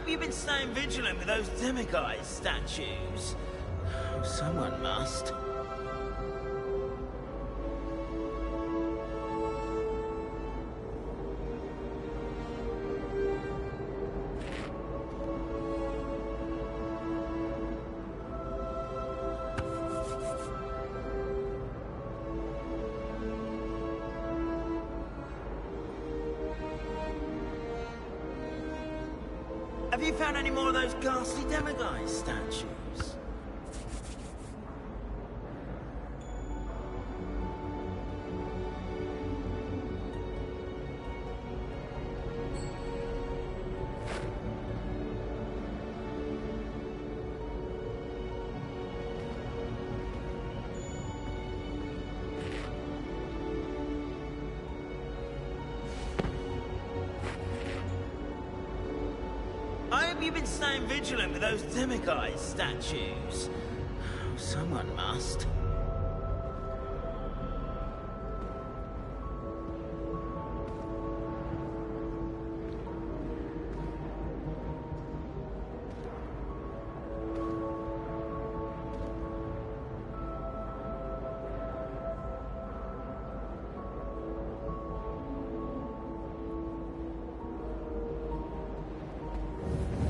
you've been staying vigilant with those demiguise statues. Someone must. Have you found any more of those ghastly demiguise statues? You've been staying vigilant with those demiguise statues. Someone must.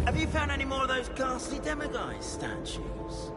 Have you found any more of those ghastly demiguise statues?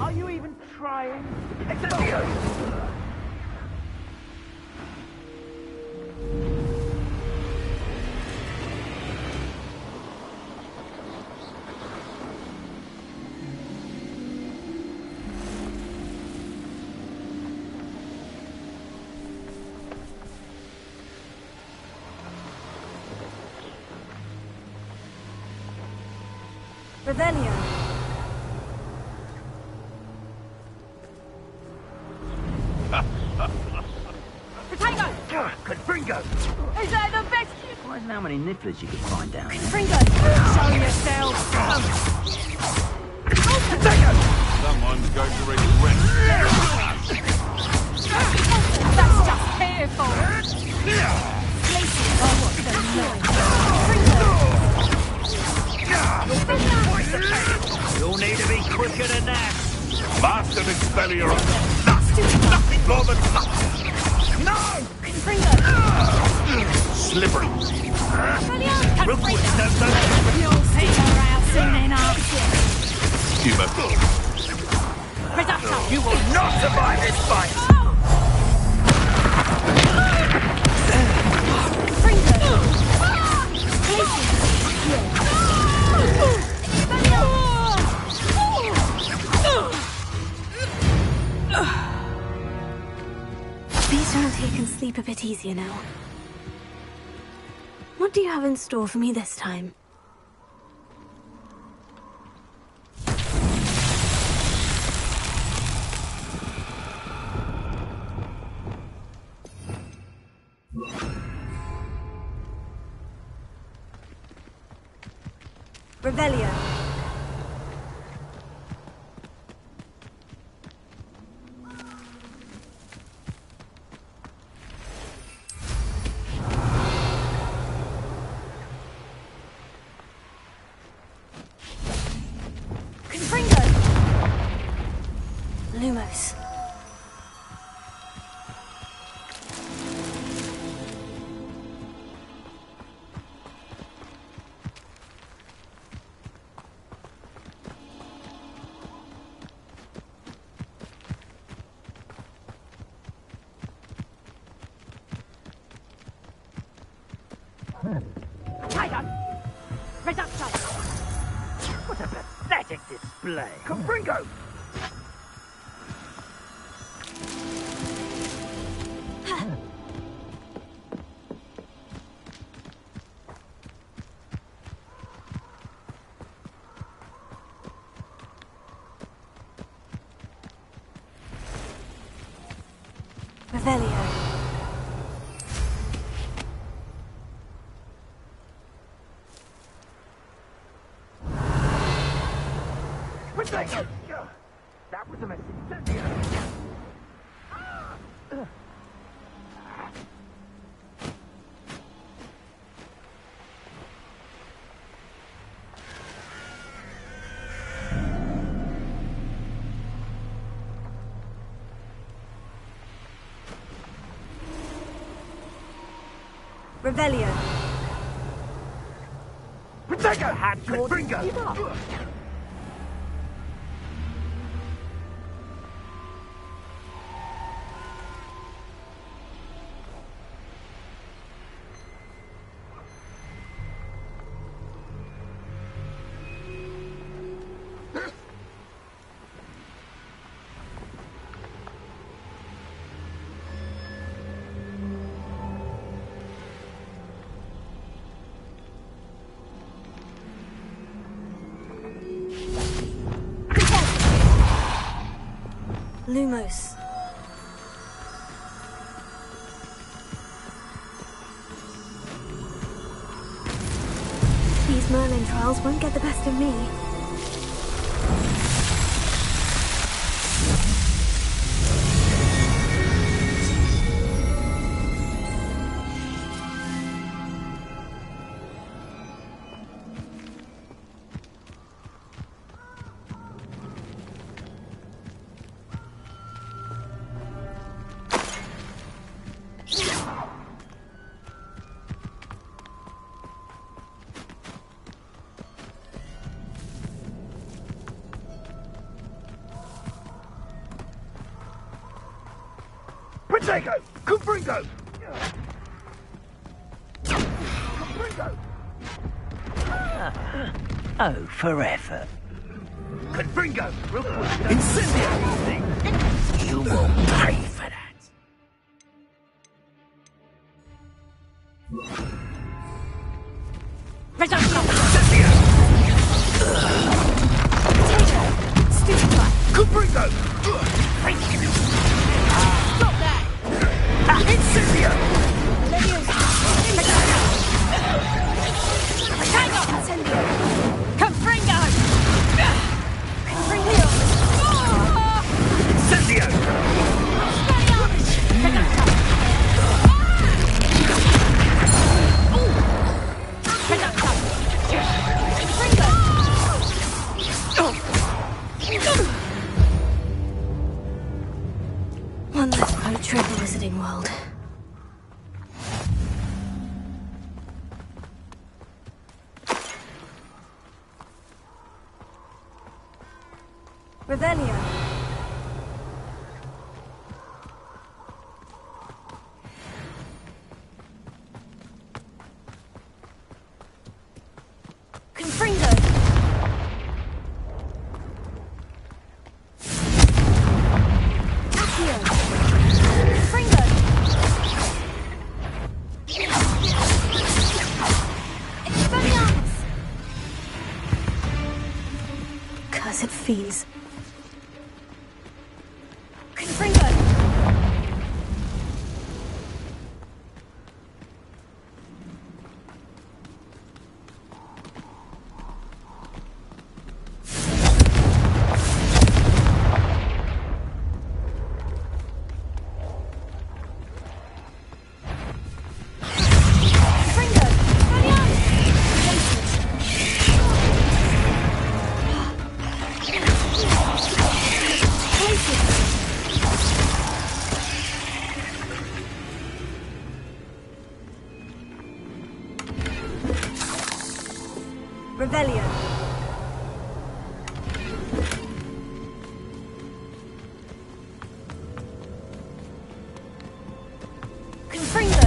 Are you even trying? Revelio. Confringo! Is that the best? Why isn't how many nippers you can find down there? Confringo! Show yourself! Someone's going to regret. That's just careful! You'll need to be quicker than that! Master Expellior of nothing more than nothing! No! Confringo! Slippery! You'll figure out soon enough! Humour. Reducto! You will not survive this fight! Confringo! These around here can sleep a bit easier now. What do you have in store for me this time? Revelio. Confringo. Lumos. What a pathetic display. Confringo! Revelio. That was a message. Revelio. Protego! Confringo! Lumos. These Merlin trials won't get the best of me. Protego! Confringo! Confringo! Oh, for effort. Confringo! Incendio! You will pay for that. Confringo! Stop that! Incendio! Incendio! Confringo! Confringo! Incendio! One less poacher in the Wizarding World. Revelio. Confringo. Accio. Confringo. Expelliarmus. Cursed fiends. Confringo. Confringo. Revelio. Confringo.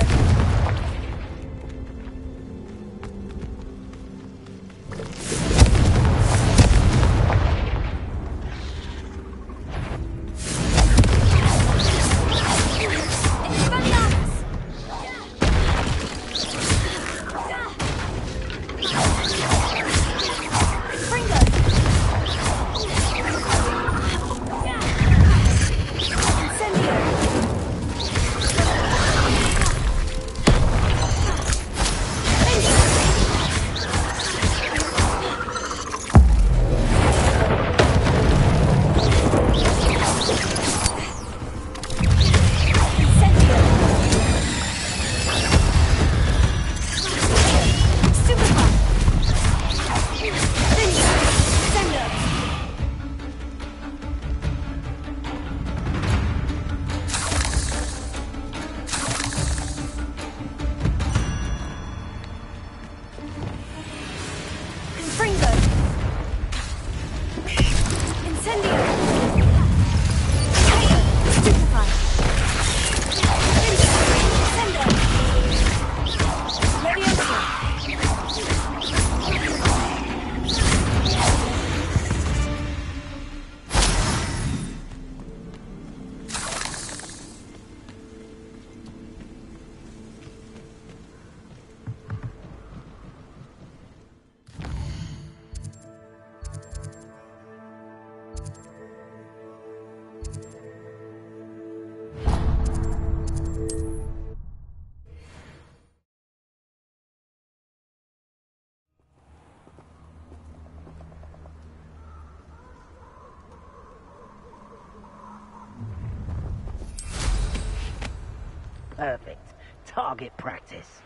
Perfect. Target practice.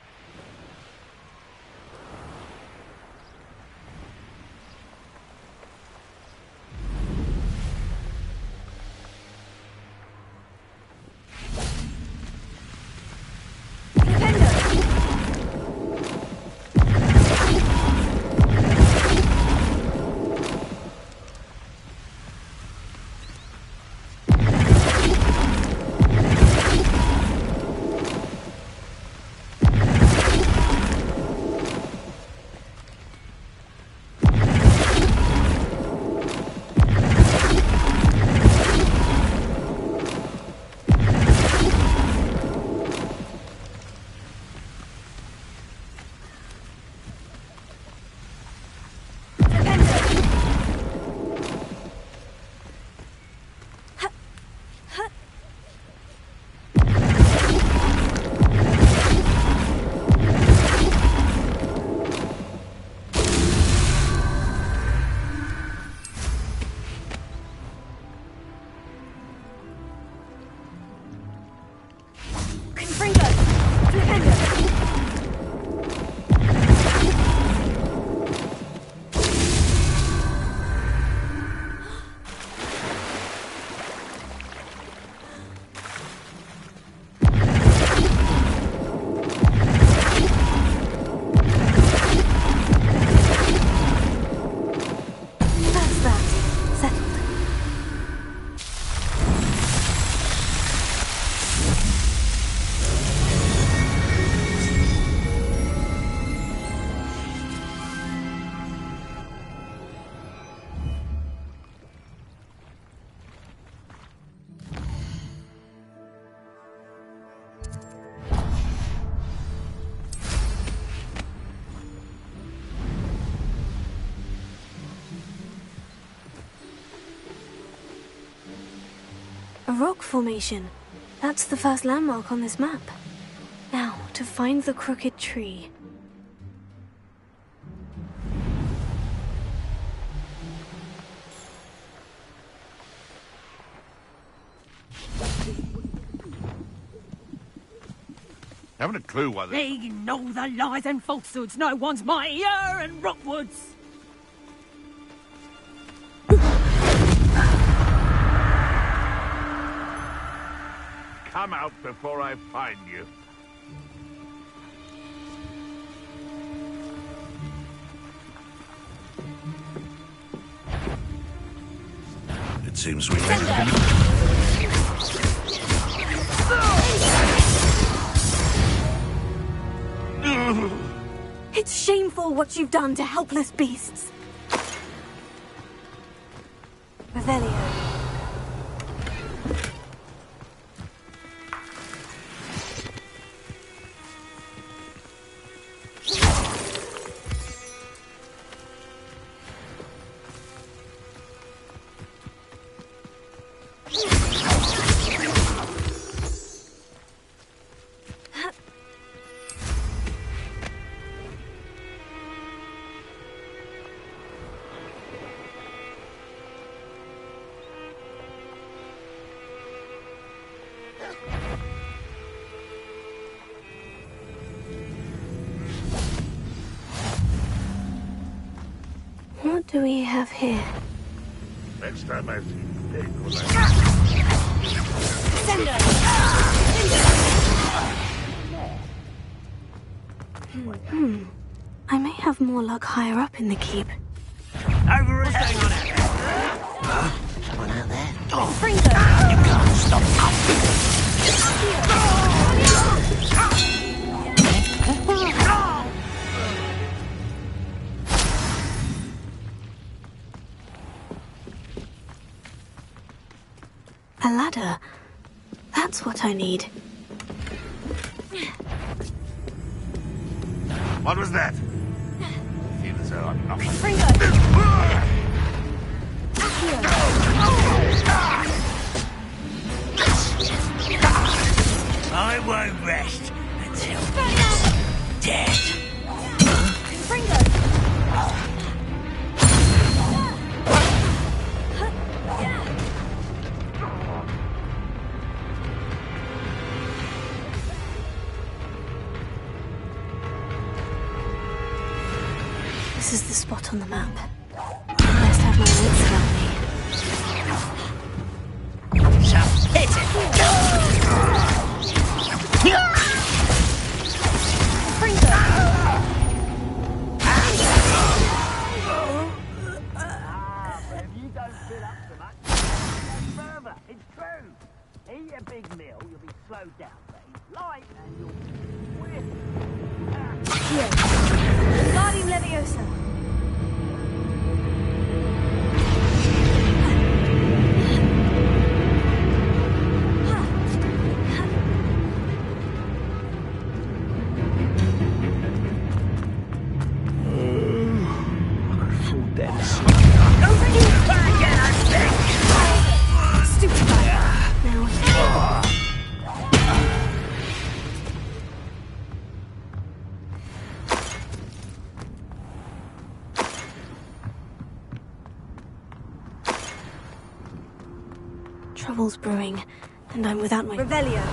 A rock formation. That's the first landmark on this map. Now, to find the crooked tree. Haven't a clue why They know the lies and falsehoods no one's mightier in Rockwoods. Come out before I find you. It seems we It's shameful what you've done to helpless beasts. Revelio. What do we have here? Next time I see you, I may have more luck higher up in the keep. Over it. Someone out there? You can't stop A ladder. That's what I need. What was that? I feel as though I'm not. I won't rest until dead. This is the spot on the map. Best have my wits about me. So hit it! If you don't fill up so much, go further. It's true. Eat a big meal, you'll be slowed down, but eat light and you'll win. Here. Guardian Leviosa. Trouble's brewing, and I'm without my Revelio.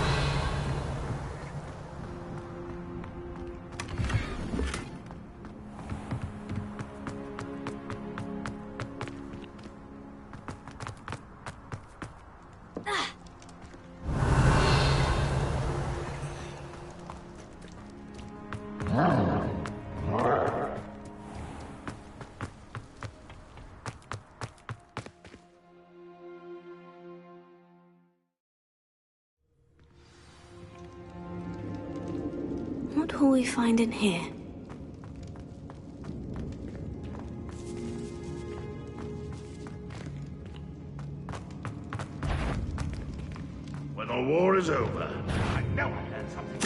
What will we find in here? When the war is over, I know I learned something.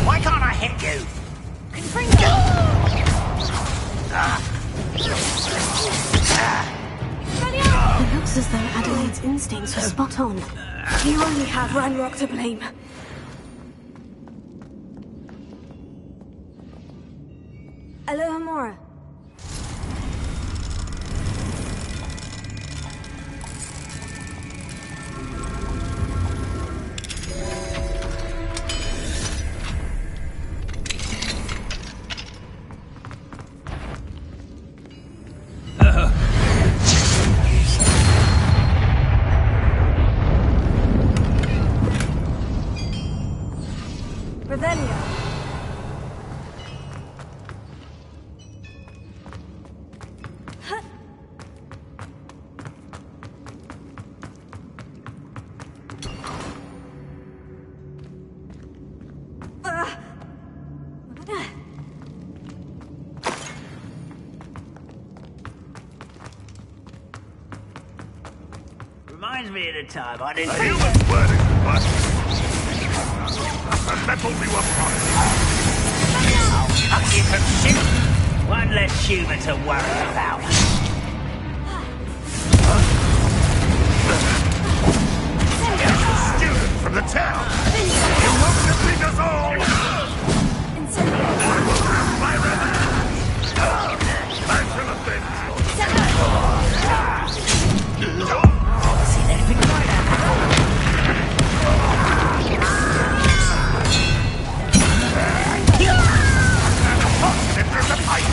Why can't I hit you? It looks as though Adelaide's instincts were spot on. You only have Ranrock to blame. Alohomora. Revelio. Reminds me of the time I didn't... A human's word is what? A metal you upon. Up you can sit. One less human to worry about. Student from the town. You want to defeat us all? My revenge. I shall have been. See anything like that? There's a pipe.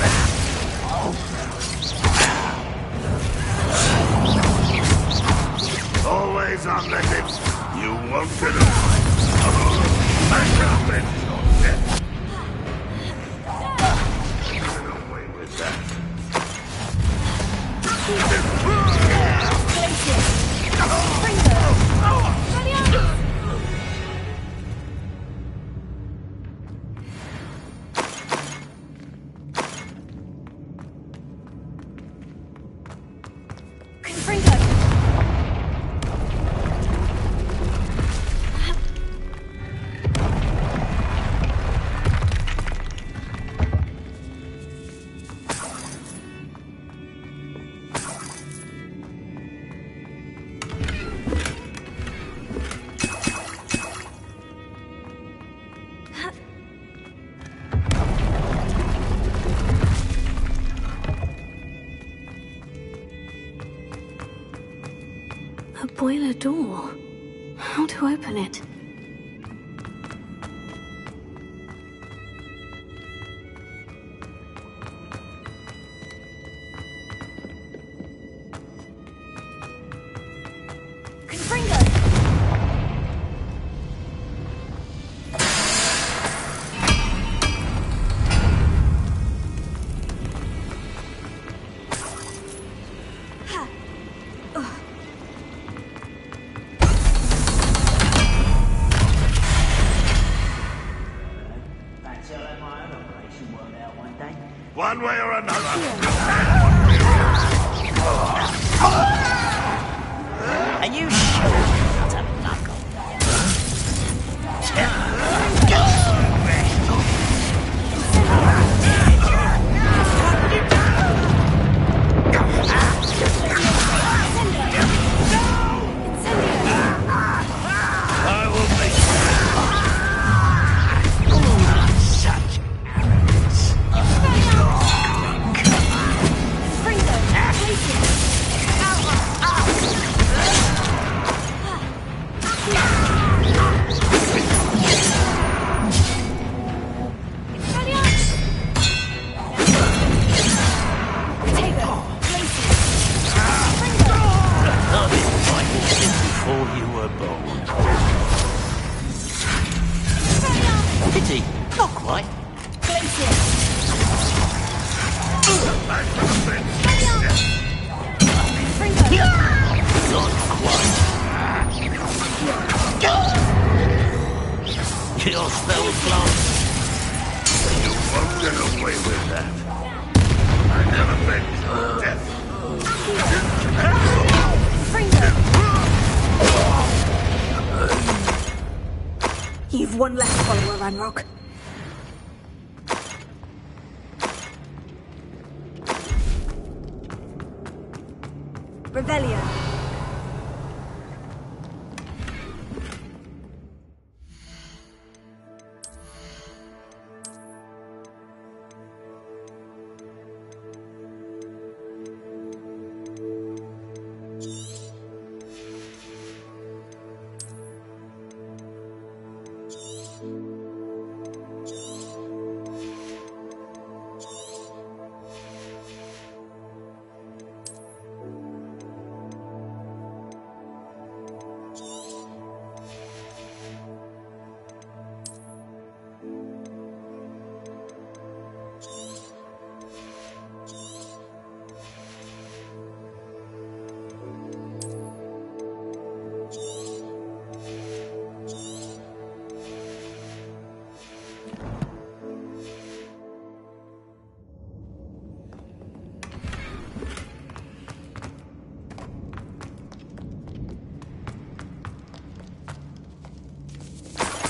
boiler door. How to open it? One way or another. Are you sure you're not a knuckle? I will make Such arrogance. I've been fighting since before you were born. Pity, not quite. Not quite. Your spell blast. You won't get away with that. I never meant death. You've one less follower, Ranrock. Revelio.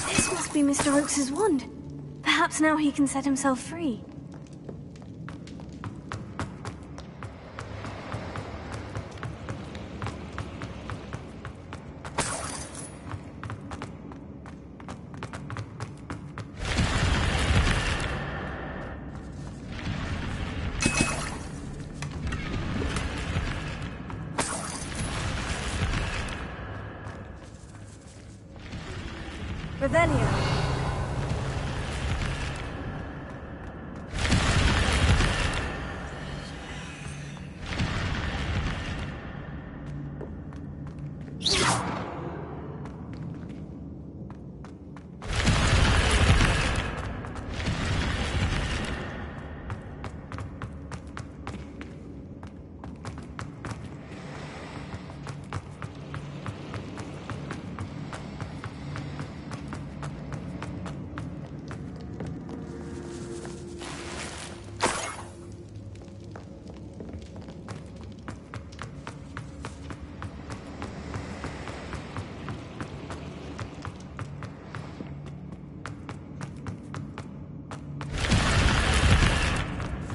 This must be Mr. Oakes's wand. Perhaps now he can set himself free. Revelio.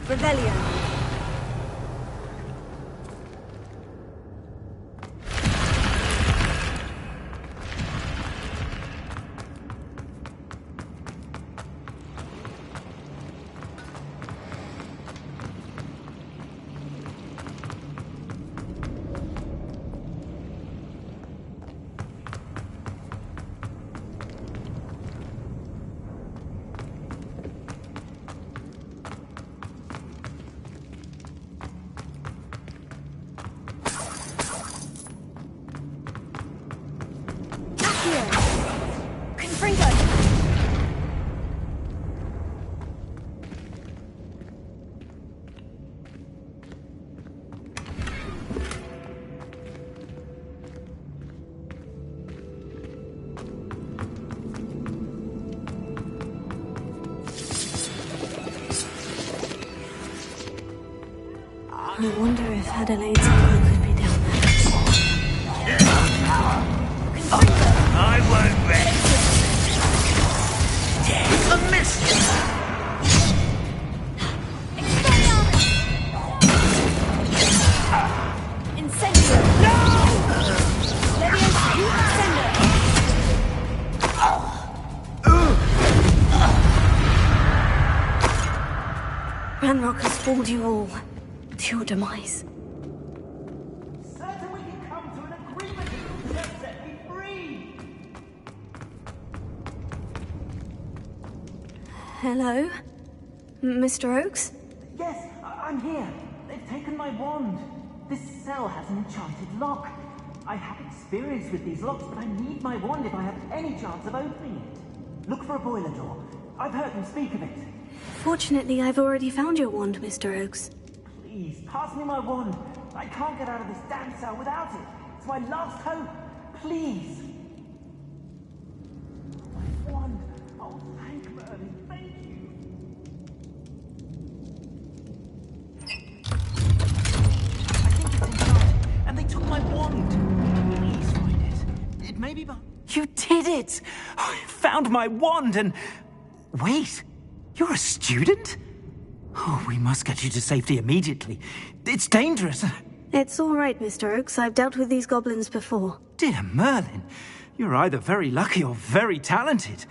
Revelio. I wonder if Adelaide's cloak could be down there. I won't rest. Death a mischief. Incendio! No! Leviosa, Ranrock has fooled you all to your demise. Certain we can come to an agreement to set me free. Hello? Mr. Oakes? Yes, I'm here. They've taken my wand. This cell has an enchanted lock. I have experience with these locks, but I need my wand if I have any chance of opening it. Look for a boiler door. I've heard them speak of it. Fortunately, I've already found your wand, Mr. Oakes. Please, pass me my wand. I can't get out of this damn cell without it. It's my last hope. Please. My wand. Oh, thank Merlin. Thank you. I think it's inside. And they took my wand. Please find it. It may be behind. You did it! I found my wand and... Wait. You're a student? Oh, we must get you to safety immediately. It's dangerous. It's all right, Mr. Oakes. I've dealt with these goblins before. Dear Merlin, you're either very lucky or very talented.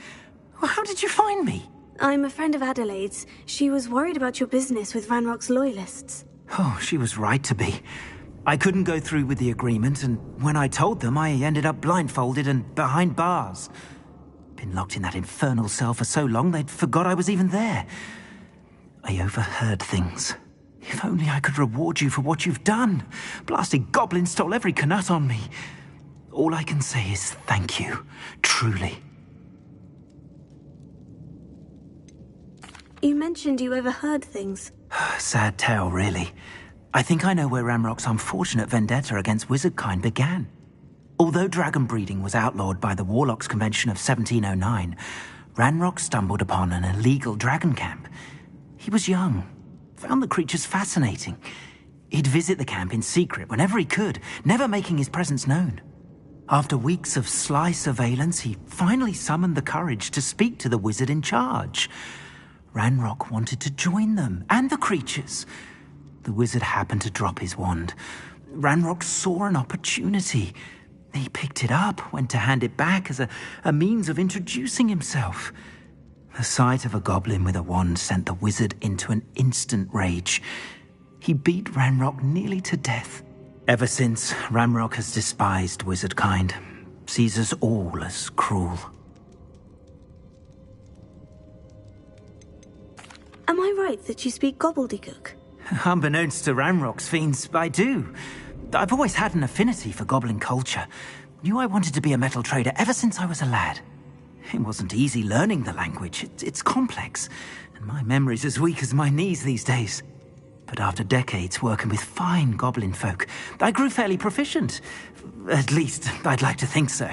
How did you find me? I'm a friend of Adelaide's. She was worried about your business with Ranrock's loyalists. Oh, she was right to be. I couldn't go through with the agreement, and when I told them, I ended up blindfolded and behind bars. Been locked in that infernal cell for so long, they'd forgot I was even there. I overheard things. If only I could reward you for what you've done. Blasted goblin stole every canut on me. All I can say is thank you. Truly. You mentioned you overheard things. Sad tale, really. I think I know where Ranrock's unfortunate vendetta against wizardkind began. Although dragon breeding was outlawed by the Warlocks Convention of 1709, Ranrock stumbled upon an illegal dragon camp. He was young, found the creatures fascinating. He'd visit the camp in secret whenever he could, never making his presence known. After weeks of sly surveillance, he finally summoned the courage to speak to the wizard in charge. Ranrock wanted to join them, and the creatures. The wizard happened to drop his wand. Ranrock saw an opportunity. He picked it up, went to hand it back as a means of introducing himself. The sight of a goblin with a wand sent the wizard into an instant rage. He beat Ranrock nearly to death. Ever since, Ranrock has despised wizardkind, sees us all as cruel. Am I right that you speak gobbledygook? Unbeknownst to Ranrock's fiends, I do. I've always had an affinity for goblin culture. Knew I wanted to be a metal trader ever since I was a lad. It wasn't easy learning the language. It's complex, and my memory's as weak as my knees these days. But after decades working with fine goblin folk, I grew fairly proficient. At least, I'd like to think so.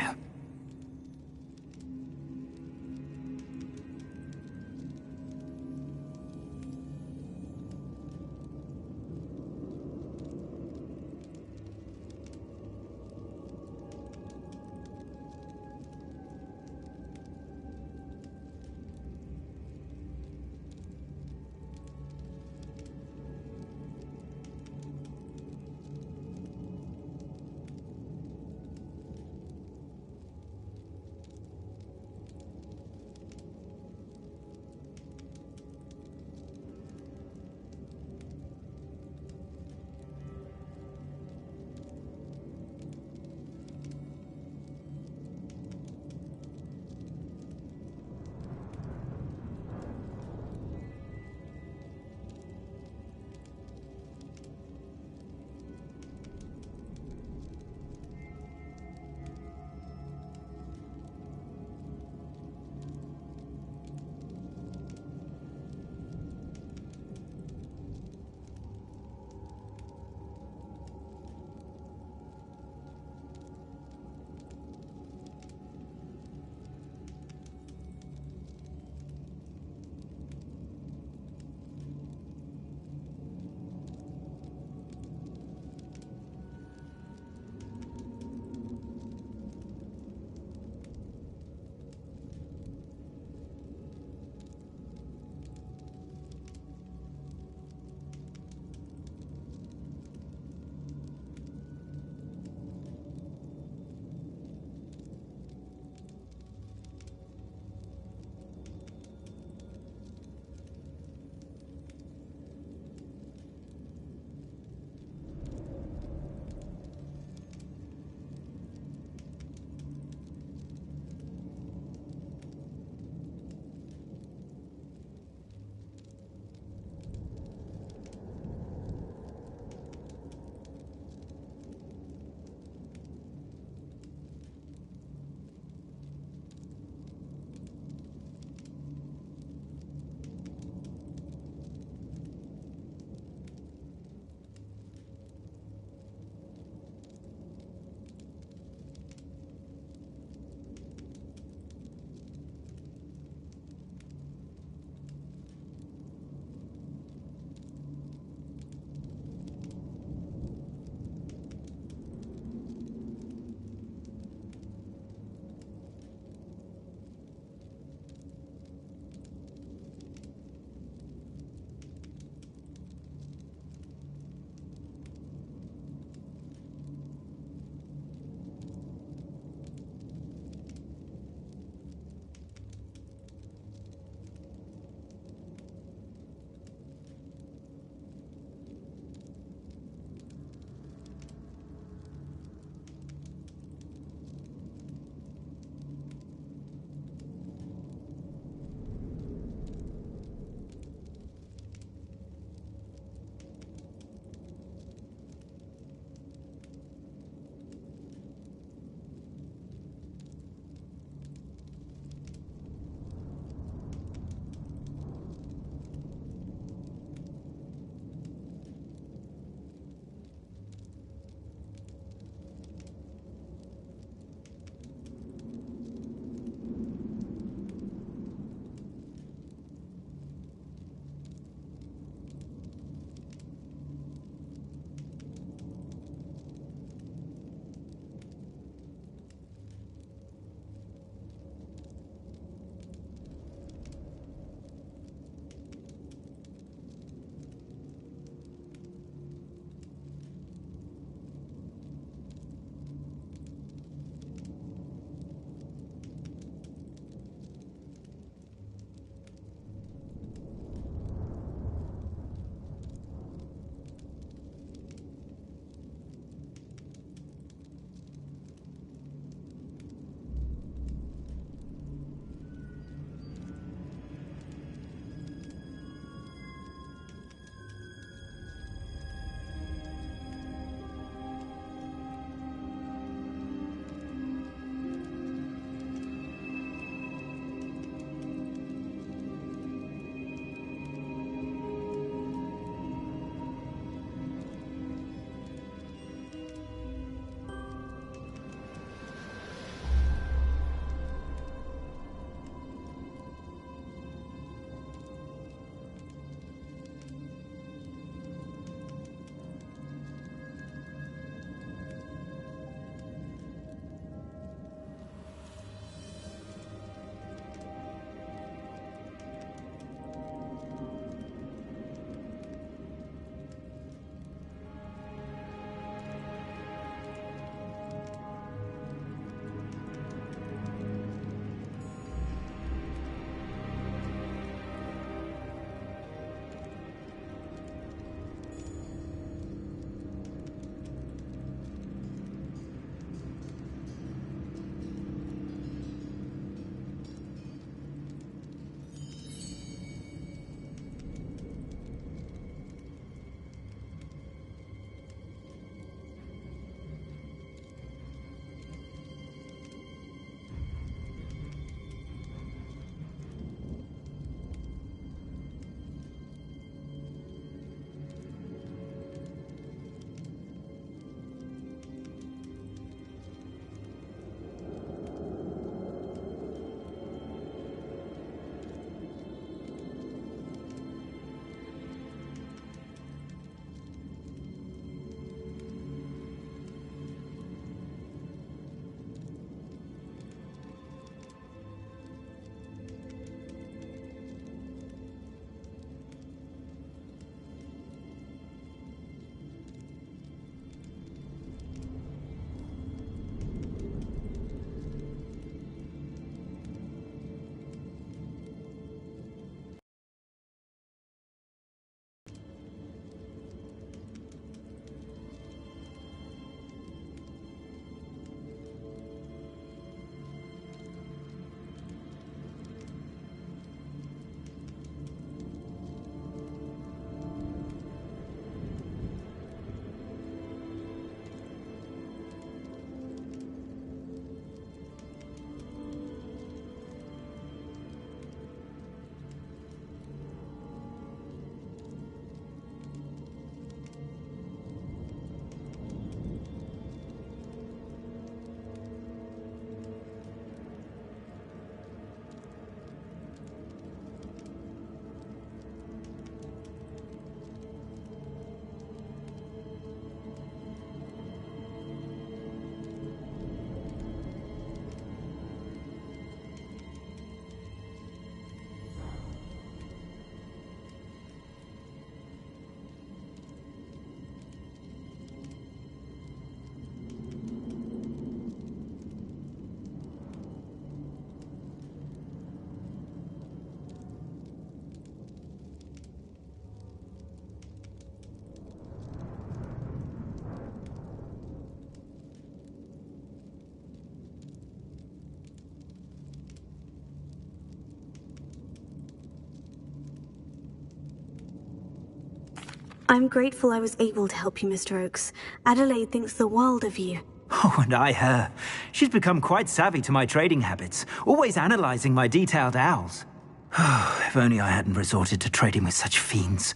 I'm grateful I was able to help you, Mr. Oakes. Adelaide thinks the world of you. Oh, and I her. She's become quite savvy to my trading habits, always analyzing my detailed owls. If only I hadn't resorted to trading with such fiends.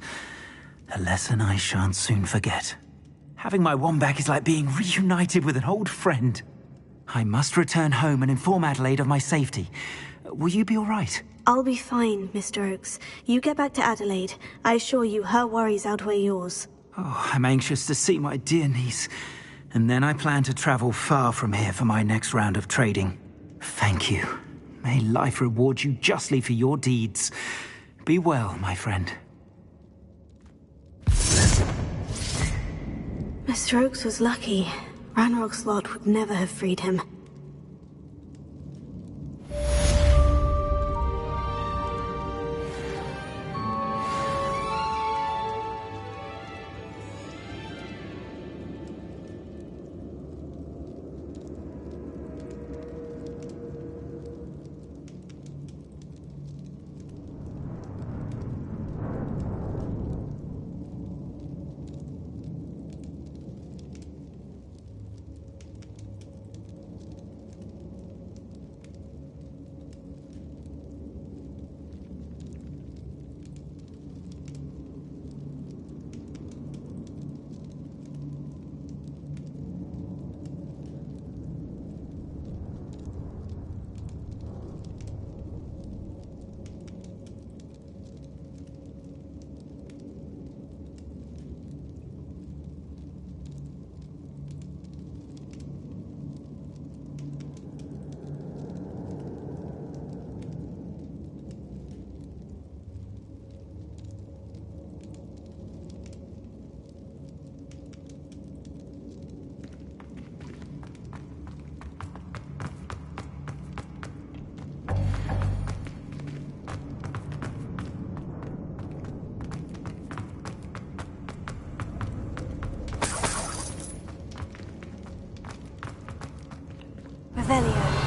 A lesson I shan't soon forget. Having my wombat is like being reunited with an old friend. I must return home and inform Adelaide of my safety. Will you be all right? I'll be fine, Mr. Oakes. You get back to Adelaide. I assure you her worries outweigh yours. Oh, I'm anxious to see my dear niece. And then I plan to travel far from here for my next round of trading. Thank you. May life reward you justly for your deeds. Be well, my friend. Mr. Oakes was lucky. Ranrock's lot would never have freed him. Revelio.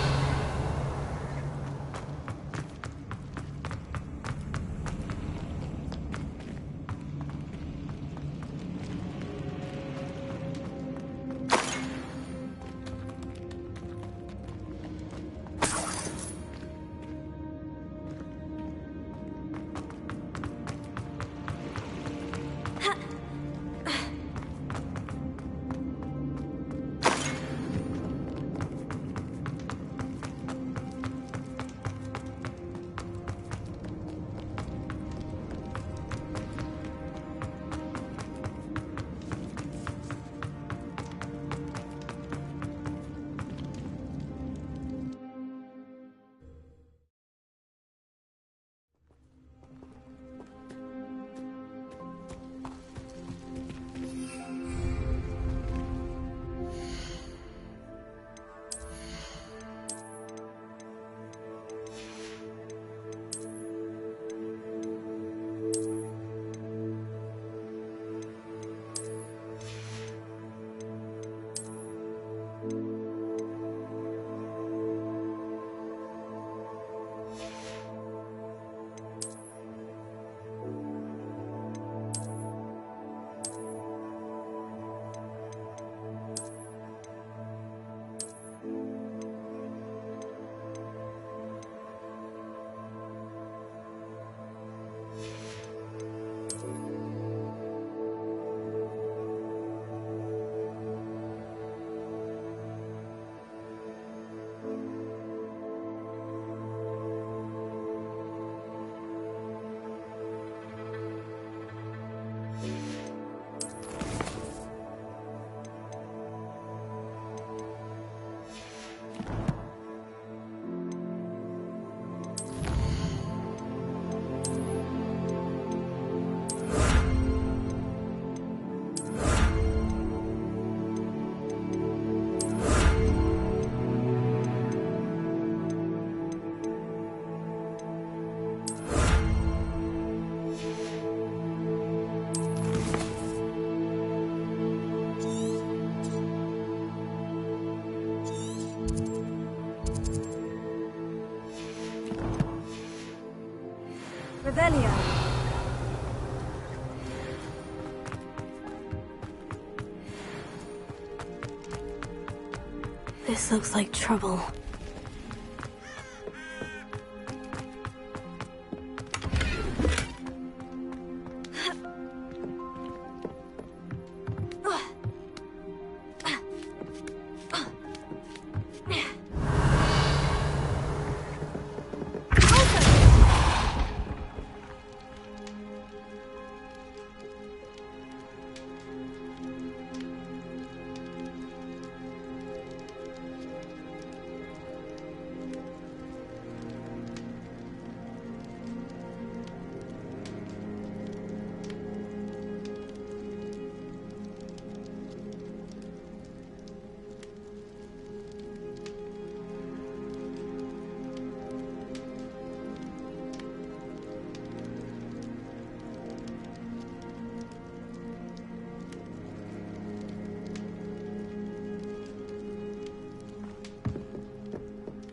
This looks like trouble.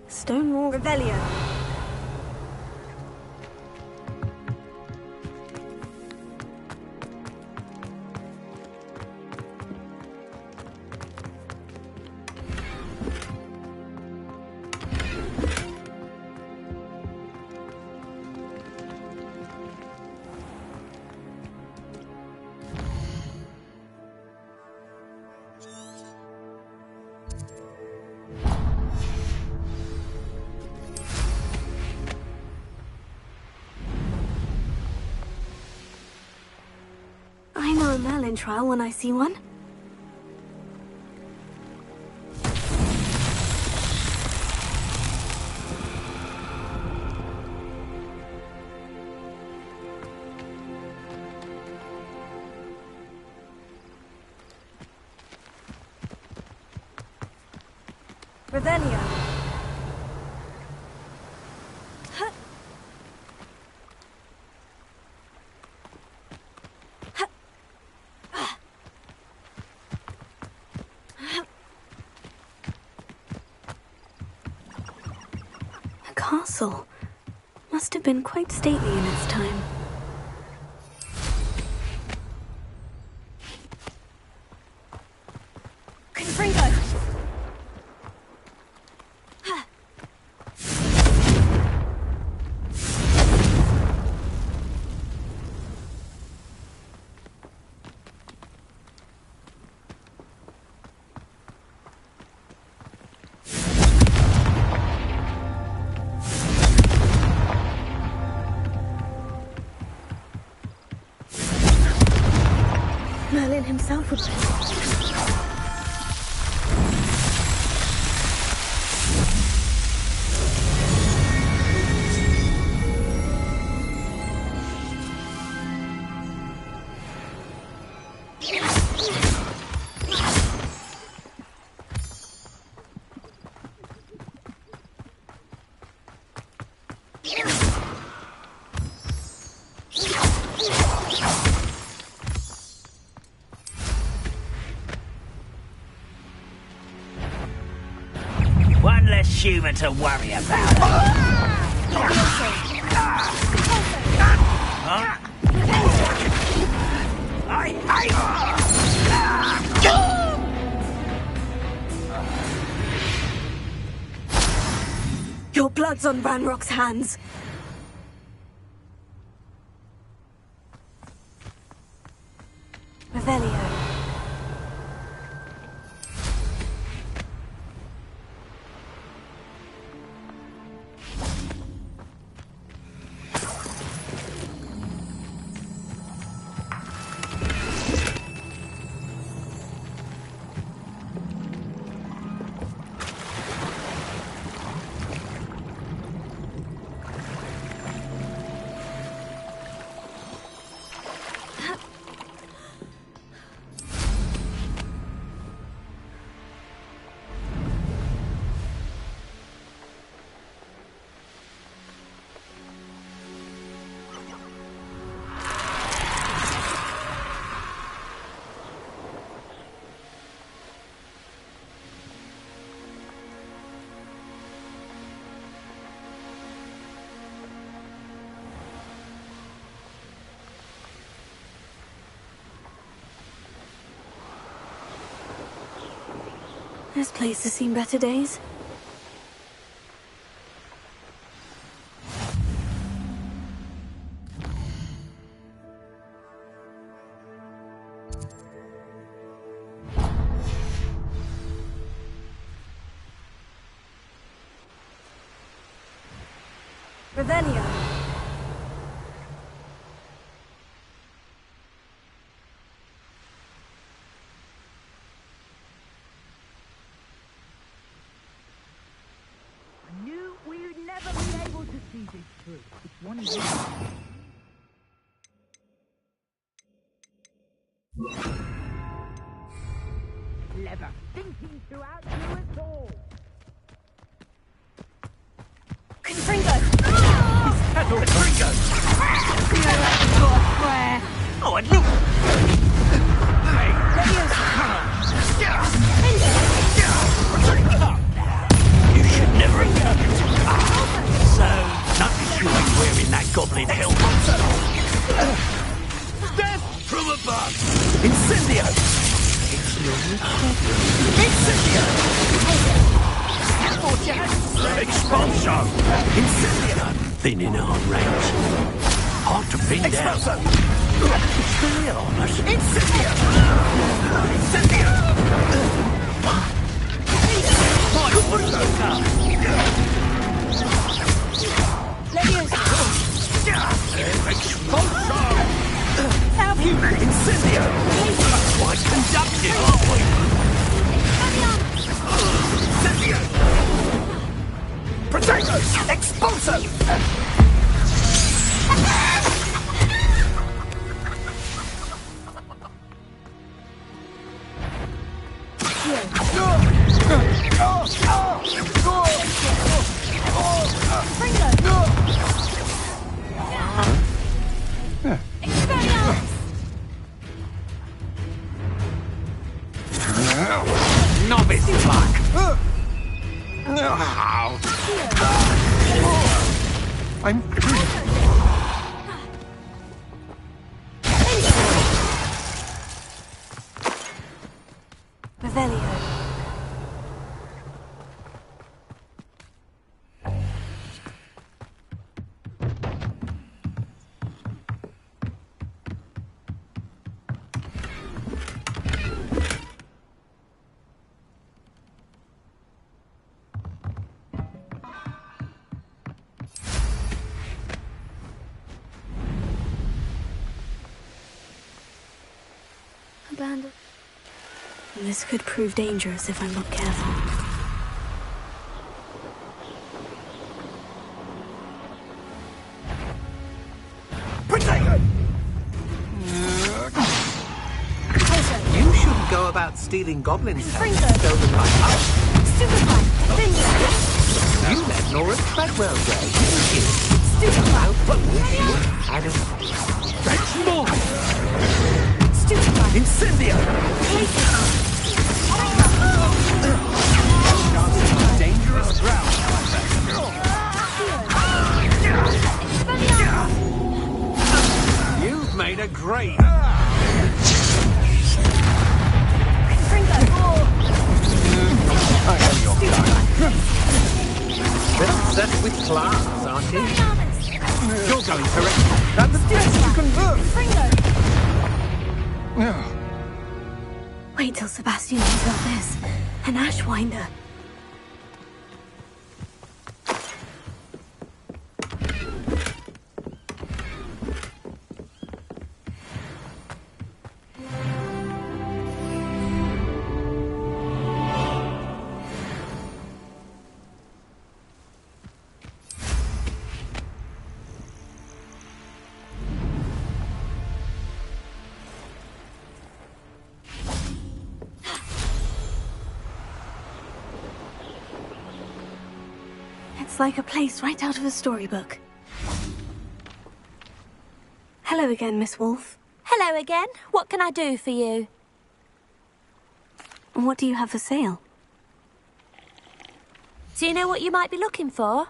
Stonewall Rebellion. I know a Merlin trial when I see one. Revelio. The castle must have been quite stately in its time. Confringo! Merlin himself would... One less human to worry about. Huh? I hate. Your blood's on Ranrock's hands. Revelio. This place has seen better days. Revelio. I knew we would never be able to see this through. It's one of these. Clever thinking to outdo us all. Confringo! Confringo! Oh, and look! Hey! You should never have done it. So, notice you ain't wearing that goblin helmet. Death from above! Incendio! Incendio! Expulso! Incendio! Thin in our ranks. Hard to pin down. Expulso! Expelliarmus! Incendio! Incendio! My Confringo! Expulso! Have you Incendio! Quite conductive, aren't we? Incendio! Potatoes! Expulso! Novice luck! I'm Revelio. Abandoned. This could prove dangerous if I'm not careful. You shouldn't go about stealing goblins' heads. Stolen by us. You let Laura Treadwell go, didn't you? How foolish you had French more! Incendio! Dangerous ground, my friend. You've made a great... I am your guy. That's with class, aren't you? You're going correct. That's the yes, you convert. Wait till Sebastian knows about this. An Ashwinder. It's like a place right out of a storybook. Hello again, Miss Wolf. Hello again. What can I do for you? What do you have for sale? Do you know what you might be looking for?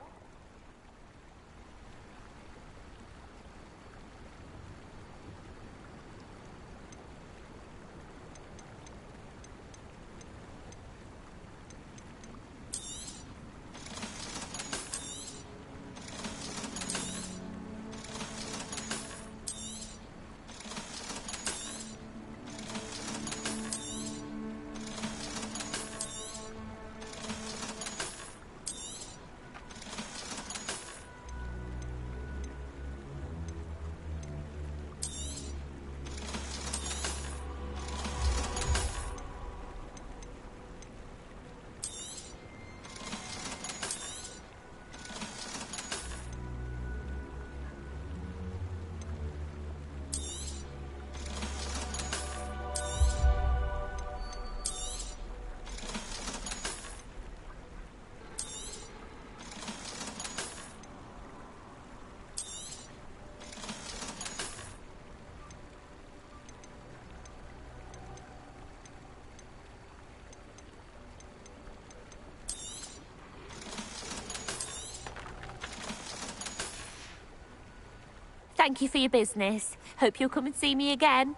Thank you for your business. Hope you'll come and see me again.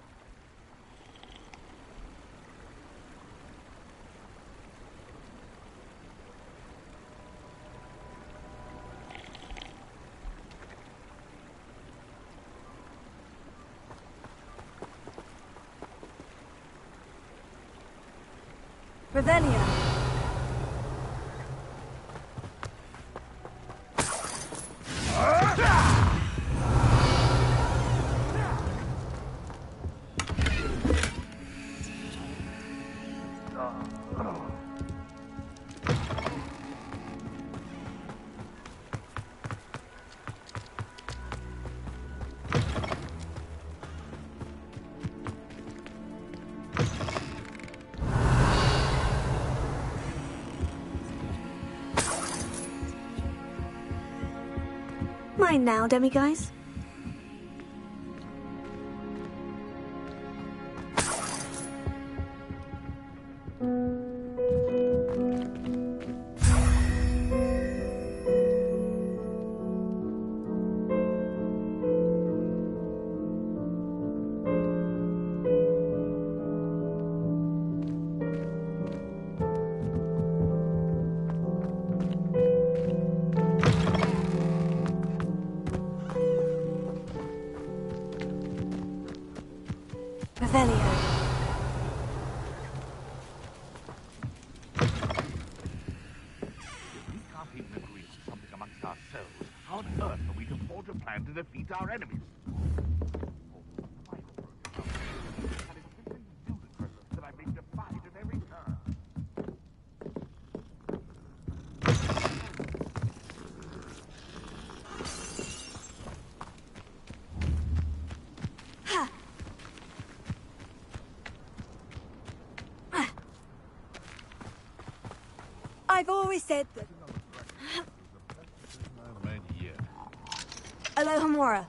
Revelio. Mine now, demiguise. Revelio. We can't even agree on something amongst ourselves. How on earth are we to forge a plan to defeat our enemies? And it's simply ludicrous that I'm being defied at every turn. I've always said that. Alohomora.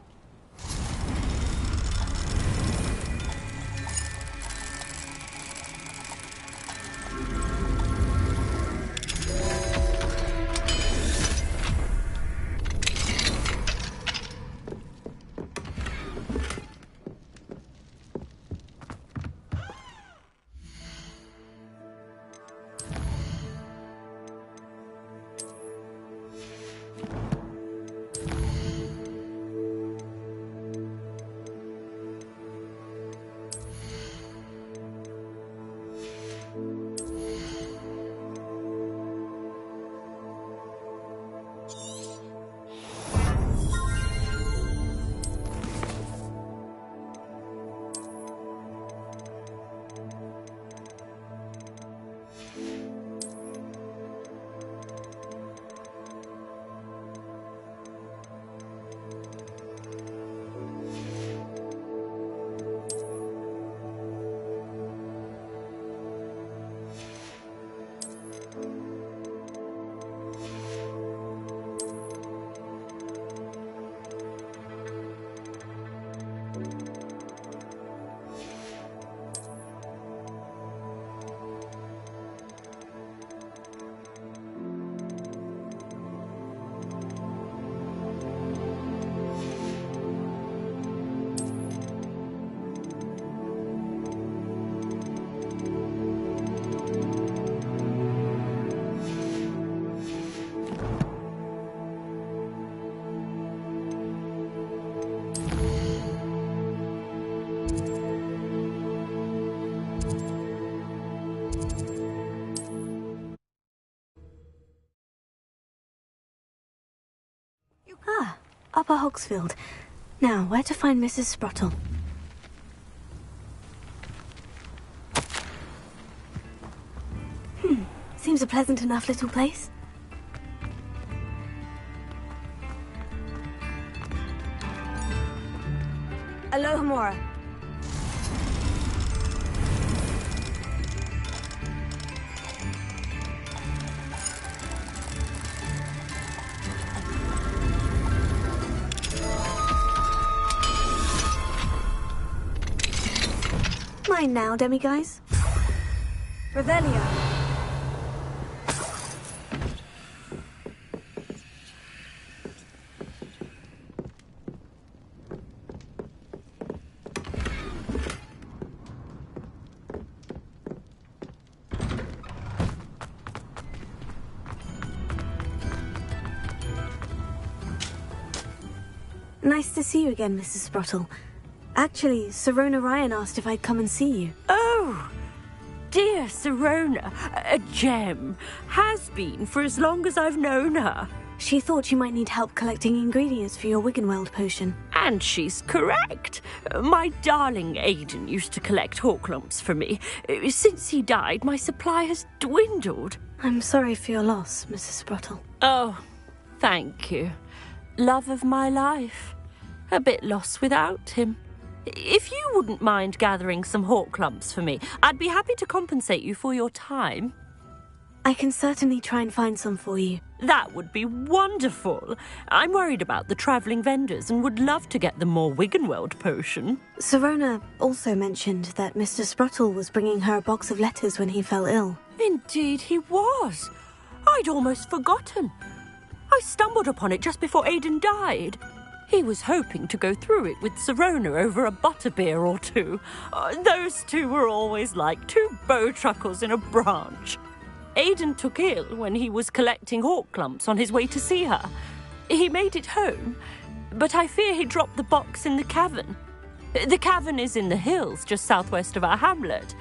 Ah, Upper Hogsfield. Now, where to find Mrs. Sprottle? Seems a pleasant enough little place. Alohomora. Mine now, demiguise. Revelio. Nice to see you again, Mrs. Sprottle. Actually, Sirona Ryan asked if I'd come and see you. Oh, dear Sirona, a gem. Has been for as long as I've known her. She thought you might need help collecting ingredients for your Wiggenweld potion. And she's correct. My darling Aidan used to collect Horklumps for me. Since he died, my supply has dwindled. I'm sorry for your loss, Mrs. Sprottle. Oh, thank you. Love of my life. A bit lost without him. If you wouldn't mind gathering some Horklumps for me, I'd be happy to compensate you for your time. I can certainly try and find some for you. That would be wonderful. I'm worried about the travelling vendors and would love to get them more Wiggenweld potion. Sirona also mentioned that Mr. Sprottle was bringing her a box of letters when he fell ill. Indeed he was. I'd almost forgotten. I stumbled upon it just before Aidan died. He was hoping to go through it with Sirona over a butterbeer or two. Those two were always like two bowtruckles in a branch. Aidan took ill when he was collecting Horklumps on his way to see her. He made it home, but I fear he dropped the box in the cavern. The cavern is in the hills just southwest of our hamlet.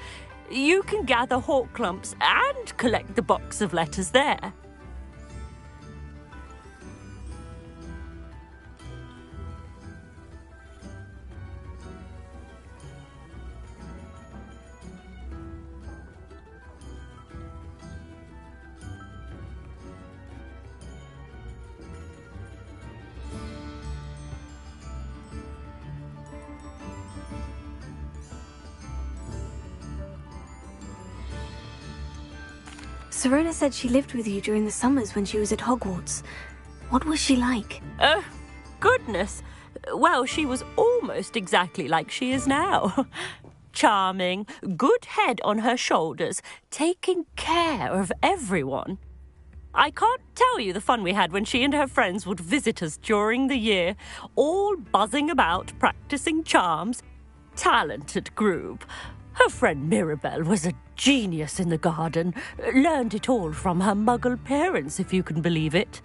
You can gather Horklumps and collect the box of letters there. Sirona said she lived with you during the summers when she was at Hogwarts. What was she like? Oh, goodness. Well, she was almost exactly like she is now. Charming, good head on her shoulders, taking care of everyone. I can't tell you the fun we had when she and her friends would visit us during the year, all buzzing about, practicing charms. Talented group. Her friend Mirabelle was a genius in the garden. Learned it all from her muggle parents, if you can believe it.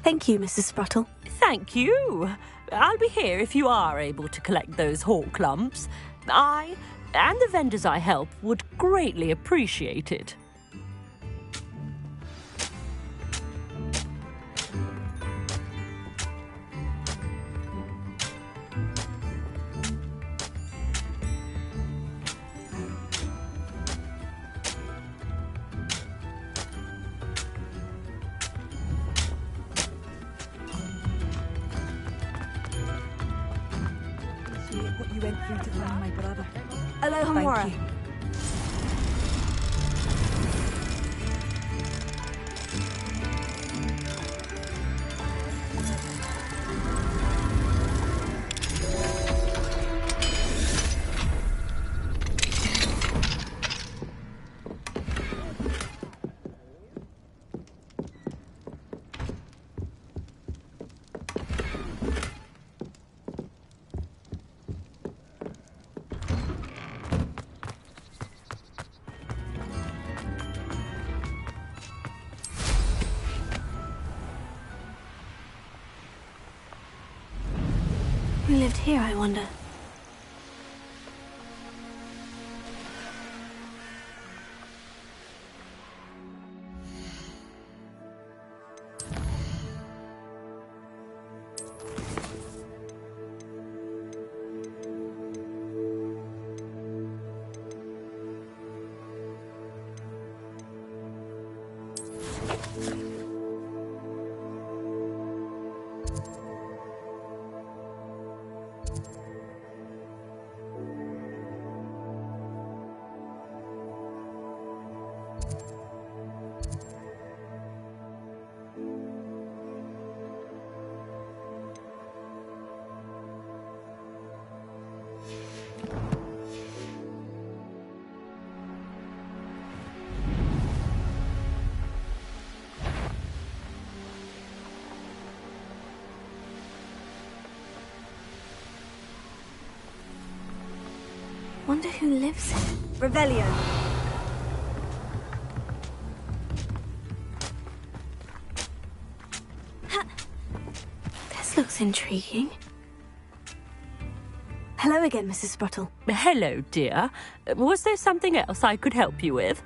Thank you, Mrs. Sprottle. Thank you. I'll be here if you are able to collect those Horklumps. I and the vendors I help would greatly appreciate it. What you went through to find my brother. Aloha, Thank Mora. you. Who lived here, I wonder? Wonder who lives here. Revelio. This looks intriguing. Hello again, Mrs. Sprottle. Hello, dear. Was there something else I could help you with?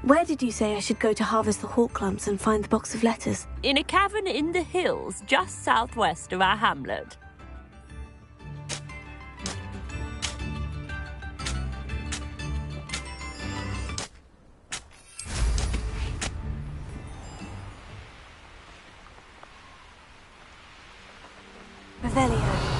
Where did you say I should go to harvest the hawk clumps and find the box of letters? In a cavern in the hills, just southwest of our hamlet. Revelio.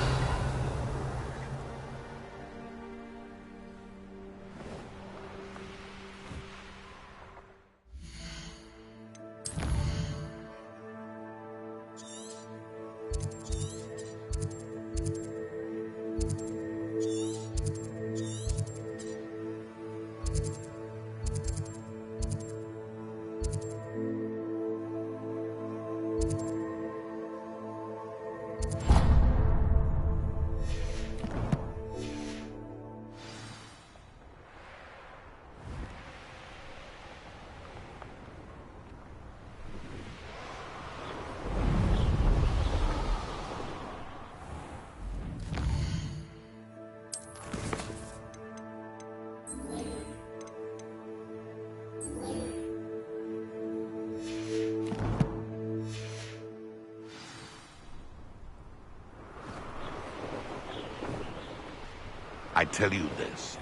I tell you this.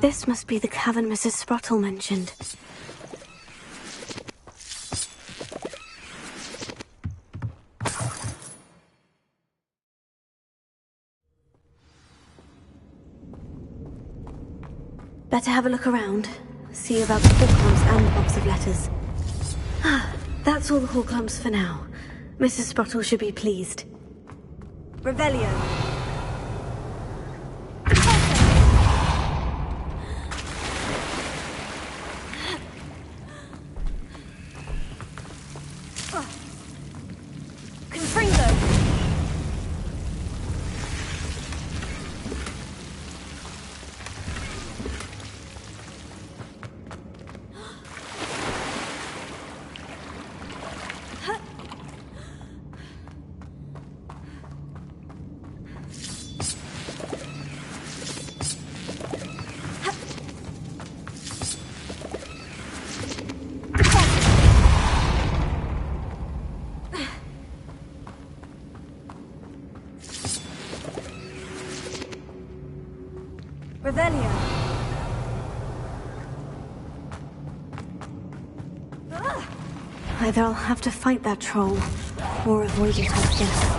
This must be the cavern Mrs. Sprottle mentioned. Better have a look around. See about the hawk clumps and the box of letters. That's all the hawk clumps for now. Mrs. Sprottle should be pleased. Revelio. Revelio. Either I'll have to fight that troll, or avoid it altogether.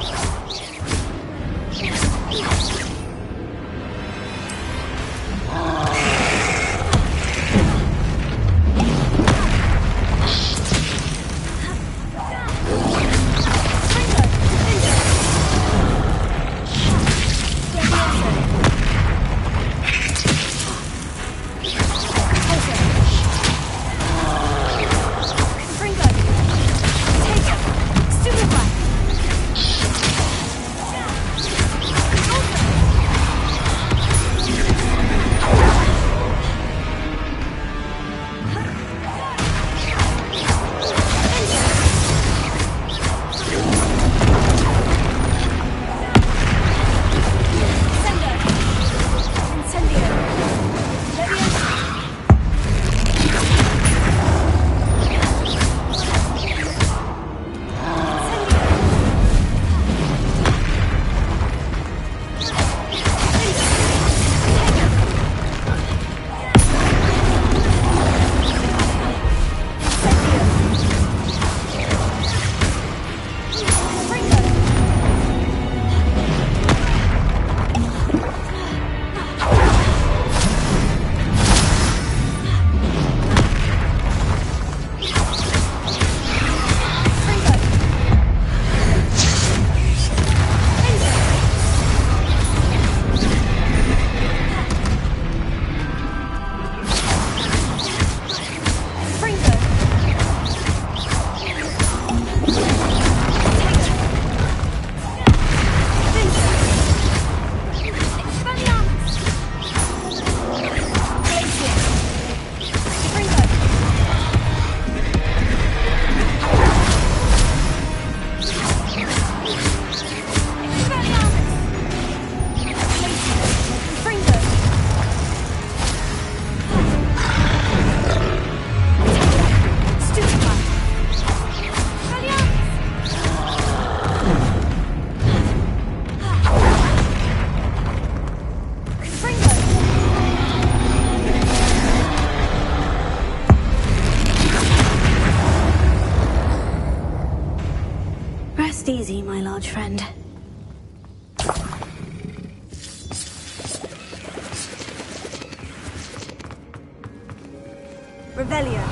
Revelio.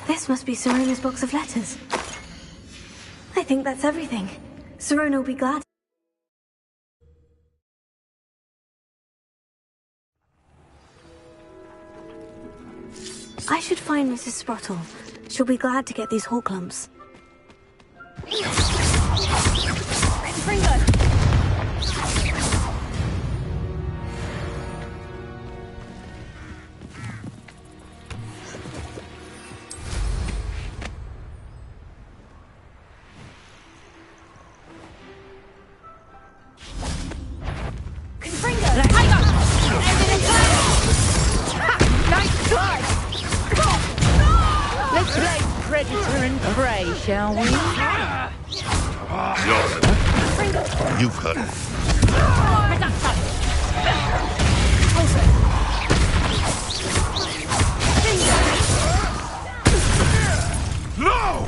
This must be Sirona's box of letters. I think that's everything. Sirona will be glad. I should find Mrs. Sprottle. She'll be glad to get these Horklumps. Let's play predator and prey, shall we? You've heard it. No!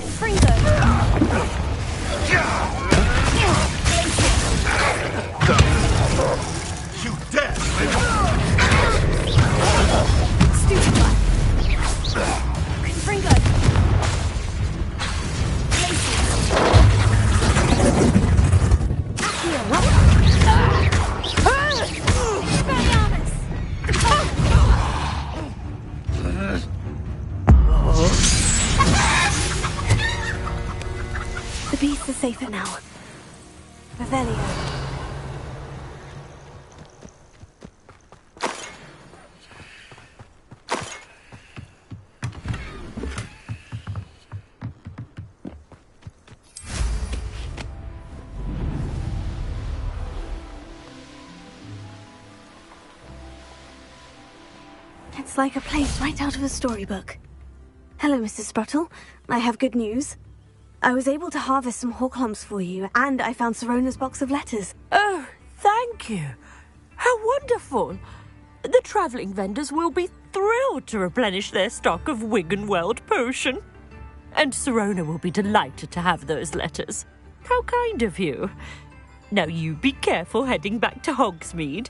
You dare! Stupid one. Fringo. The beasts are safer now. Revelio. It's like a place right out of a storybook. Hello, Mrs. Sprottle. I have good news. I was able to harvest some Horklumps for you, and I found Sirona's box of letters. Oh, thank you. How wonderful. The travelling vendors will be thrilled to replenish their stock of Wiggenweld potion. And Sirona will be delighted to have those letters. How kind of you. Now you be careful heading back to Hogsmeade.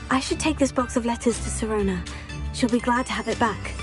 I should take this box of letters to Sirona. She'll be glad to have it back.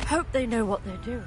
Hope they know what they're doing.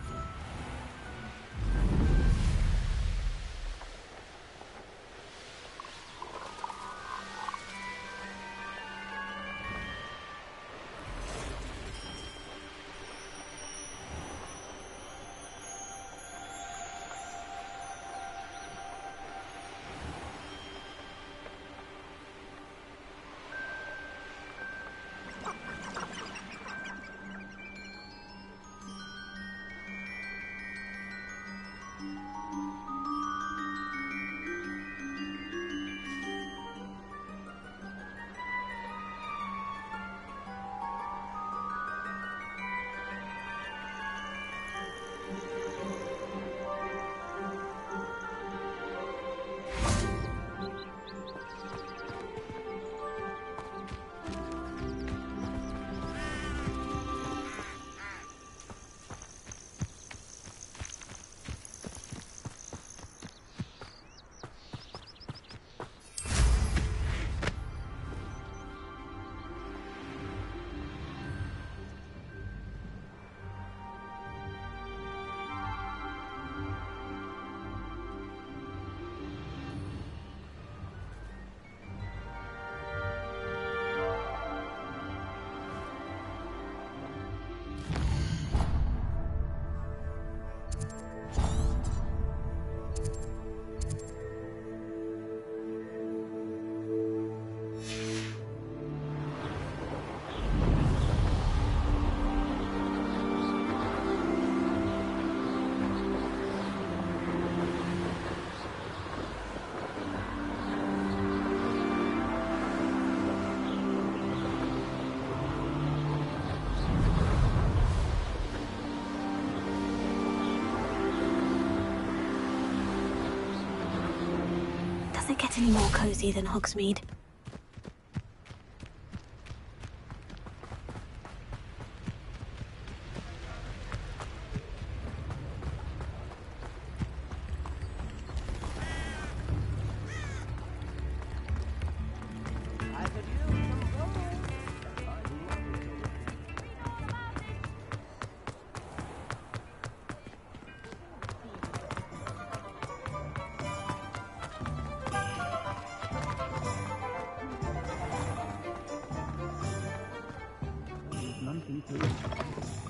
get any more cozy than Hogsmeade.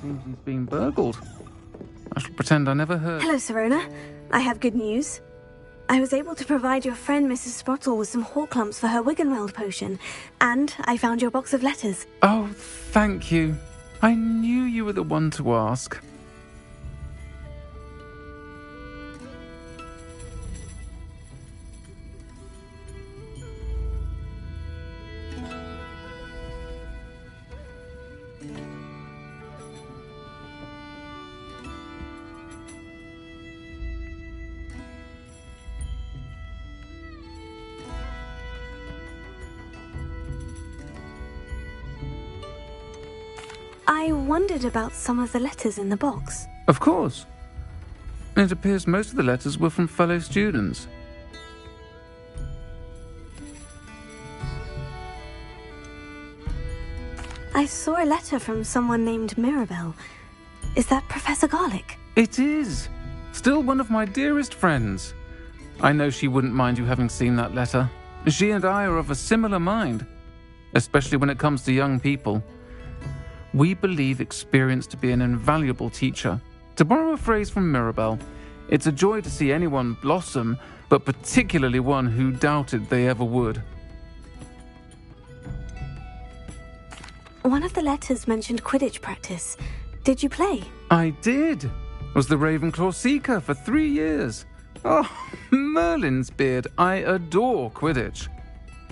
Seems he's been burgled. I shall pretend I never heard. Hello, Serona. I have good news. I was able to provide your friend Mrs. Sprottle with some Horklumps for her Wiggenweld potion, and I found your box of letters. Oh, thank you. I knew you were the one to ask. I wondered about some of the letters in the box. Of course. It appears most of the letters were from fellow students. I saw a letter from someone named Mirabelle. Is that Professor Garlick? It is. Still one of my dearest friends. I know she wouldn't mind you having seen that letter. She and I are of a similar mind, especially when it comes to young people. We believe experience to be an invaluable teacher. To borrow a phrase from Mirabelle, it's a joy to see anyone blossom, but particularly one who doubted they ever would. One of the letters mentioned Quidditch practice. Did you play? I did. Was the Ravenclaw Seeker for 3 years. Oh, Merlin's beard, I adore Quidditch.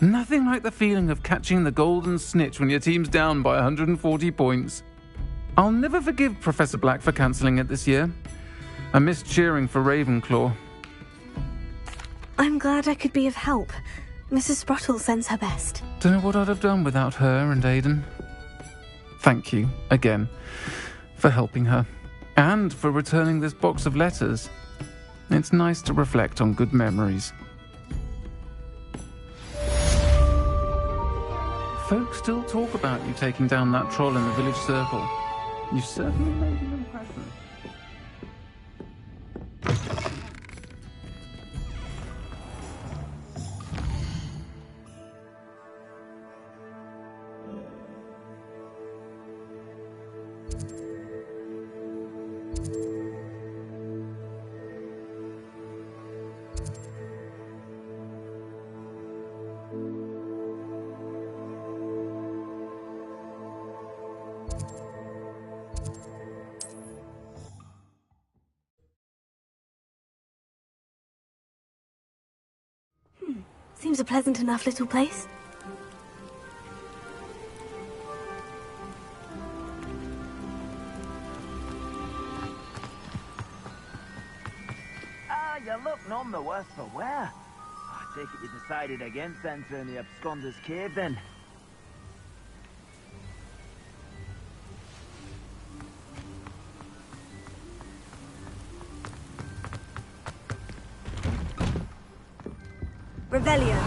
Nothing like the feeling of catching the golden snitch when your team's down by 140 points. I'll never forgive Professor Black for cancelling it this year. I missed cheering for Ravenclaw. I'm glad I could be of help. Mrs. Sprottle sends her best. Don't know what I'd have done without her and Aidan. Thank you, again, for helping her. And for returning this box of letters. It's nice to reflect on good memories. Folks still talk about you taking down that troll in the village circle. You certainly made an impression. Seems a pleasant enough little place. You look none the worse for wear. I take it you decided against entering the Absconder's Cave then. Revelio.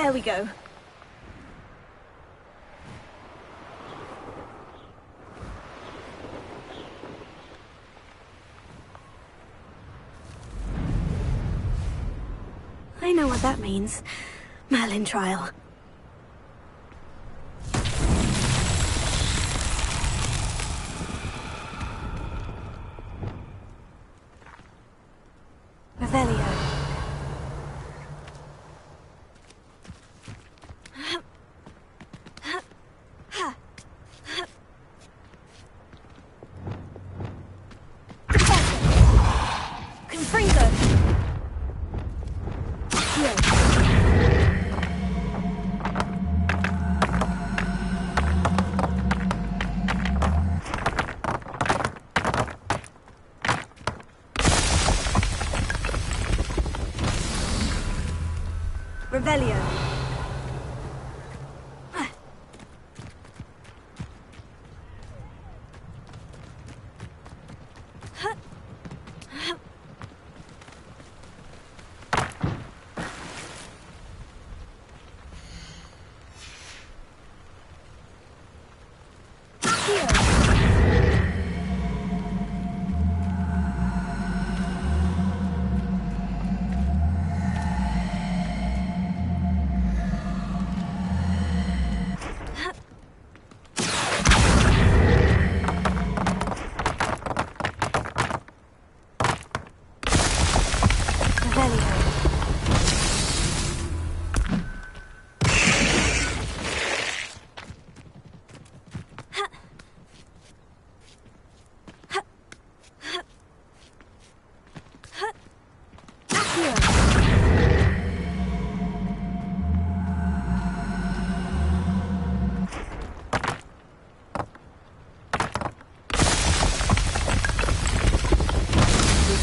There we go. I know what that means. Merlin trial. Revelio. Confringo. Revelio.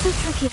So tricky.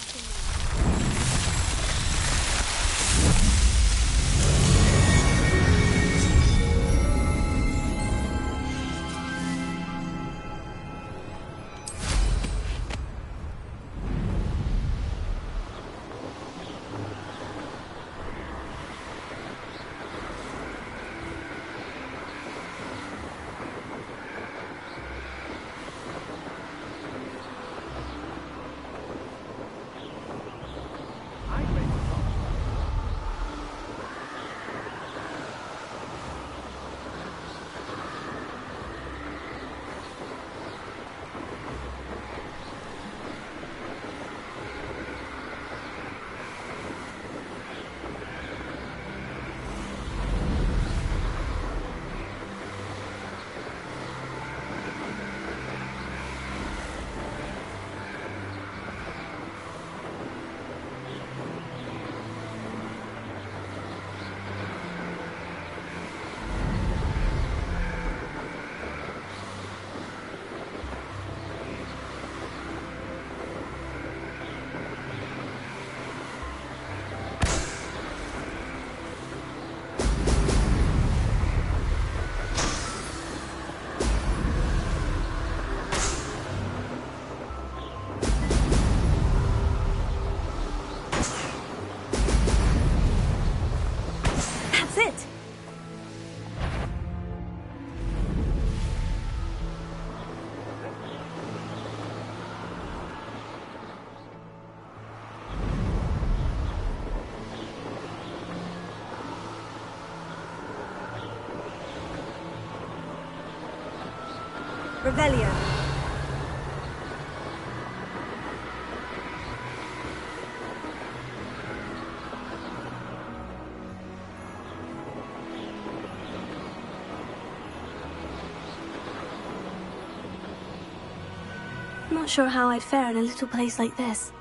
Revelio. Not sure how I'd fare in a little place like this.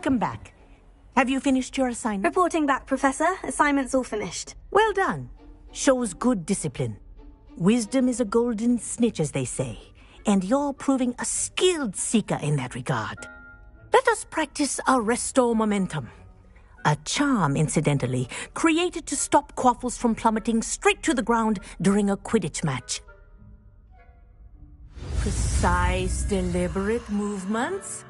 Welcome back. Have you finished your assignment? Reporting back, Professor. Assignment's all finished. Well done. Shows good discipline. Wisdom is a golden snitch, as they say, and you're proving a skilled seeker in that regard. Let us practice Arresto Momentum. A charm, incidentally, created to stop quaffles from plummeting straight to the ground during a Quidditch match. Precise, deliberate movements.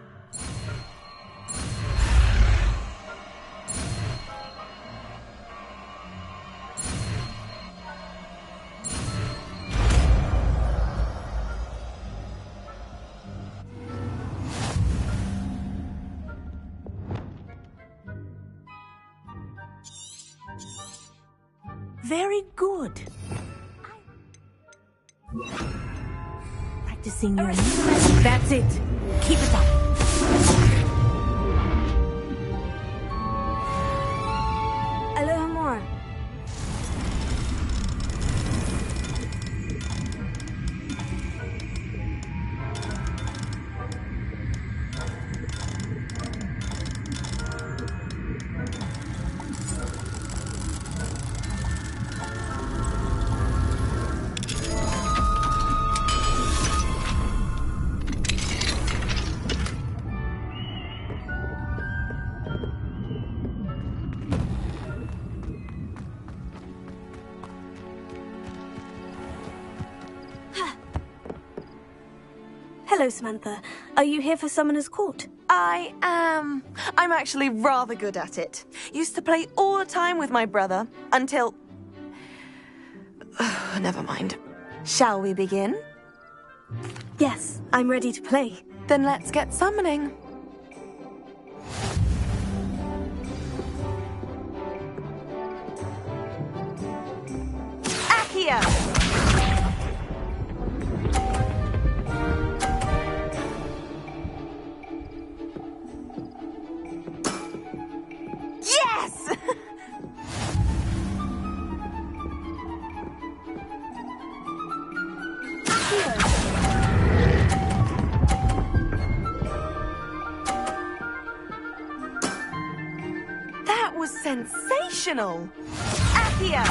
Very good. Practicing your movements. That's it. Keep it up. Alohomora. Hello, Samantha. Are you here for Summoner's Court? I am. I'm actually rather good at it. Used to play all the time with my brother until... Never mind. Shall we begin? Yes, I'm ready to play. Then let's get summoning. Accio! Yes! That was sensational! Accio!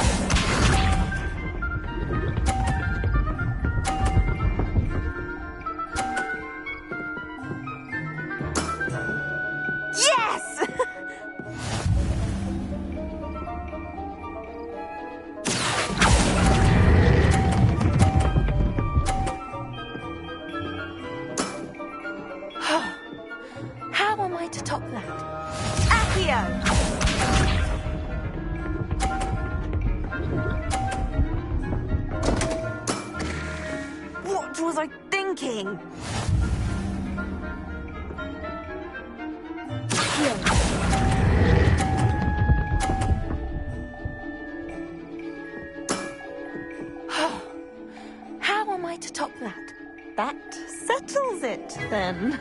Yes! How am I to top that? Accio! What was I thinking? How am I to top that? That settles it, then.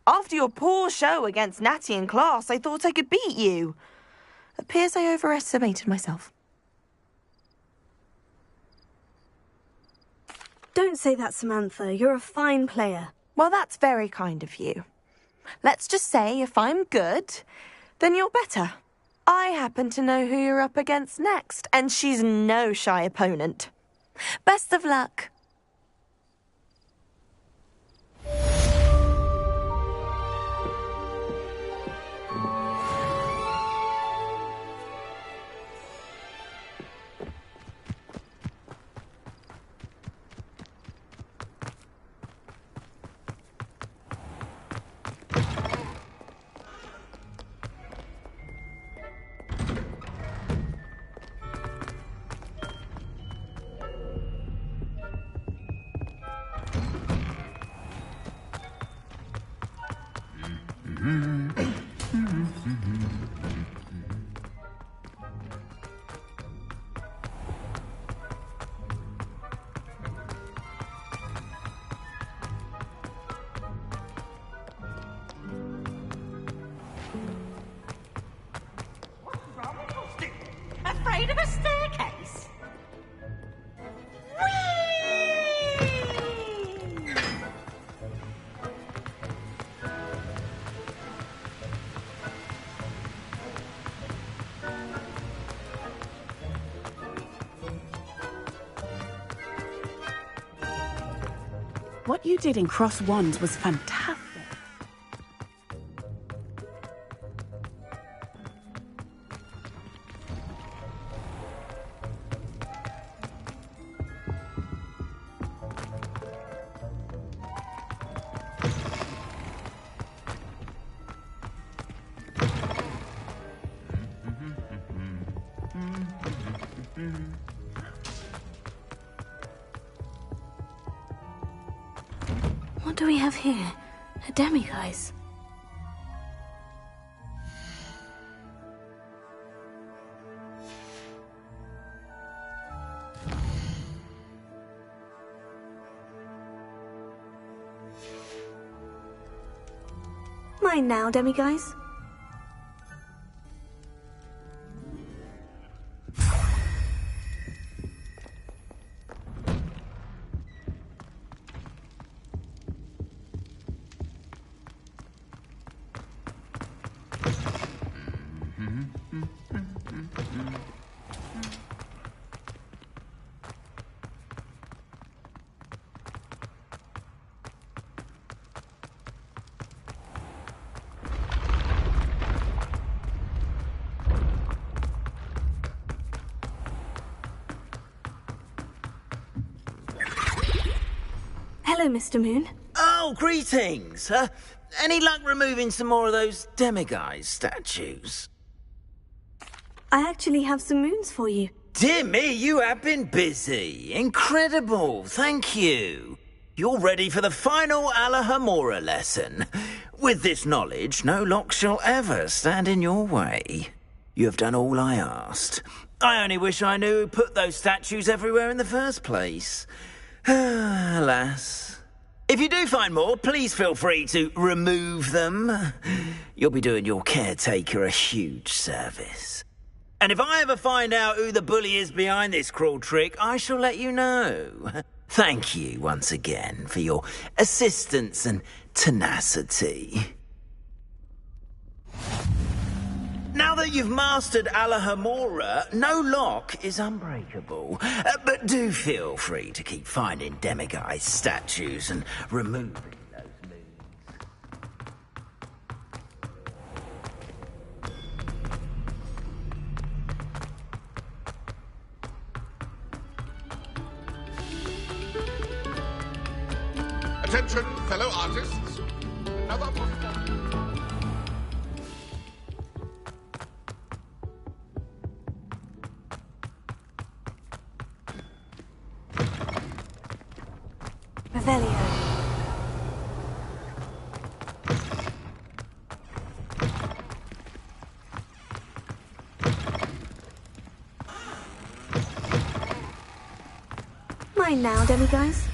After your poor show against Natty in class, I thought I could beat you. Appears I overestimated myself. Don't say that, Samantha. You're a fine player. Well, that's very kind of you. Let's just say if I'm good, then you're better. I happen to know who you're up against next, and she's no shy opponent. Best of luck. Afraid of a staircase? What you did in Cross Wands was fantastic. What do we have here? A demiguise. Mine now, demiguise. Hello, Mr. Moon. Oh, greetings. Any luck removing some more of those demiguise statues? I actually have some moons for you. Dear me, you have been busy. Incredible. Thank you. You're ready for the final Alahomora lesson. With this knowledge, no lock shall ever stand in your way. You have done all I asked. I only wish I knew who put those statues everywhere in the first place. Alas. If you do find more, please feel free to remove them. You'll be doing your caretaker a huge service. And if I ever find out who the bully is behind this cruel trick, I shall let you know. Thank you once again for your assistance and tenacity. Now that you've mastered Alahomora, no lock is unbreakable. But do feel free to keep finding demiguise statues and removing those moons. Attention, fellow artists. Another Revelio. Mine now, demiguise.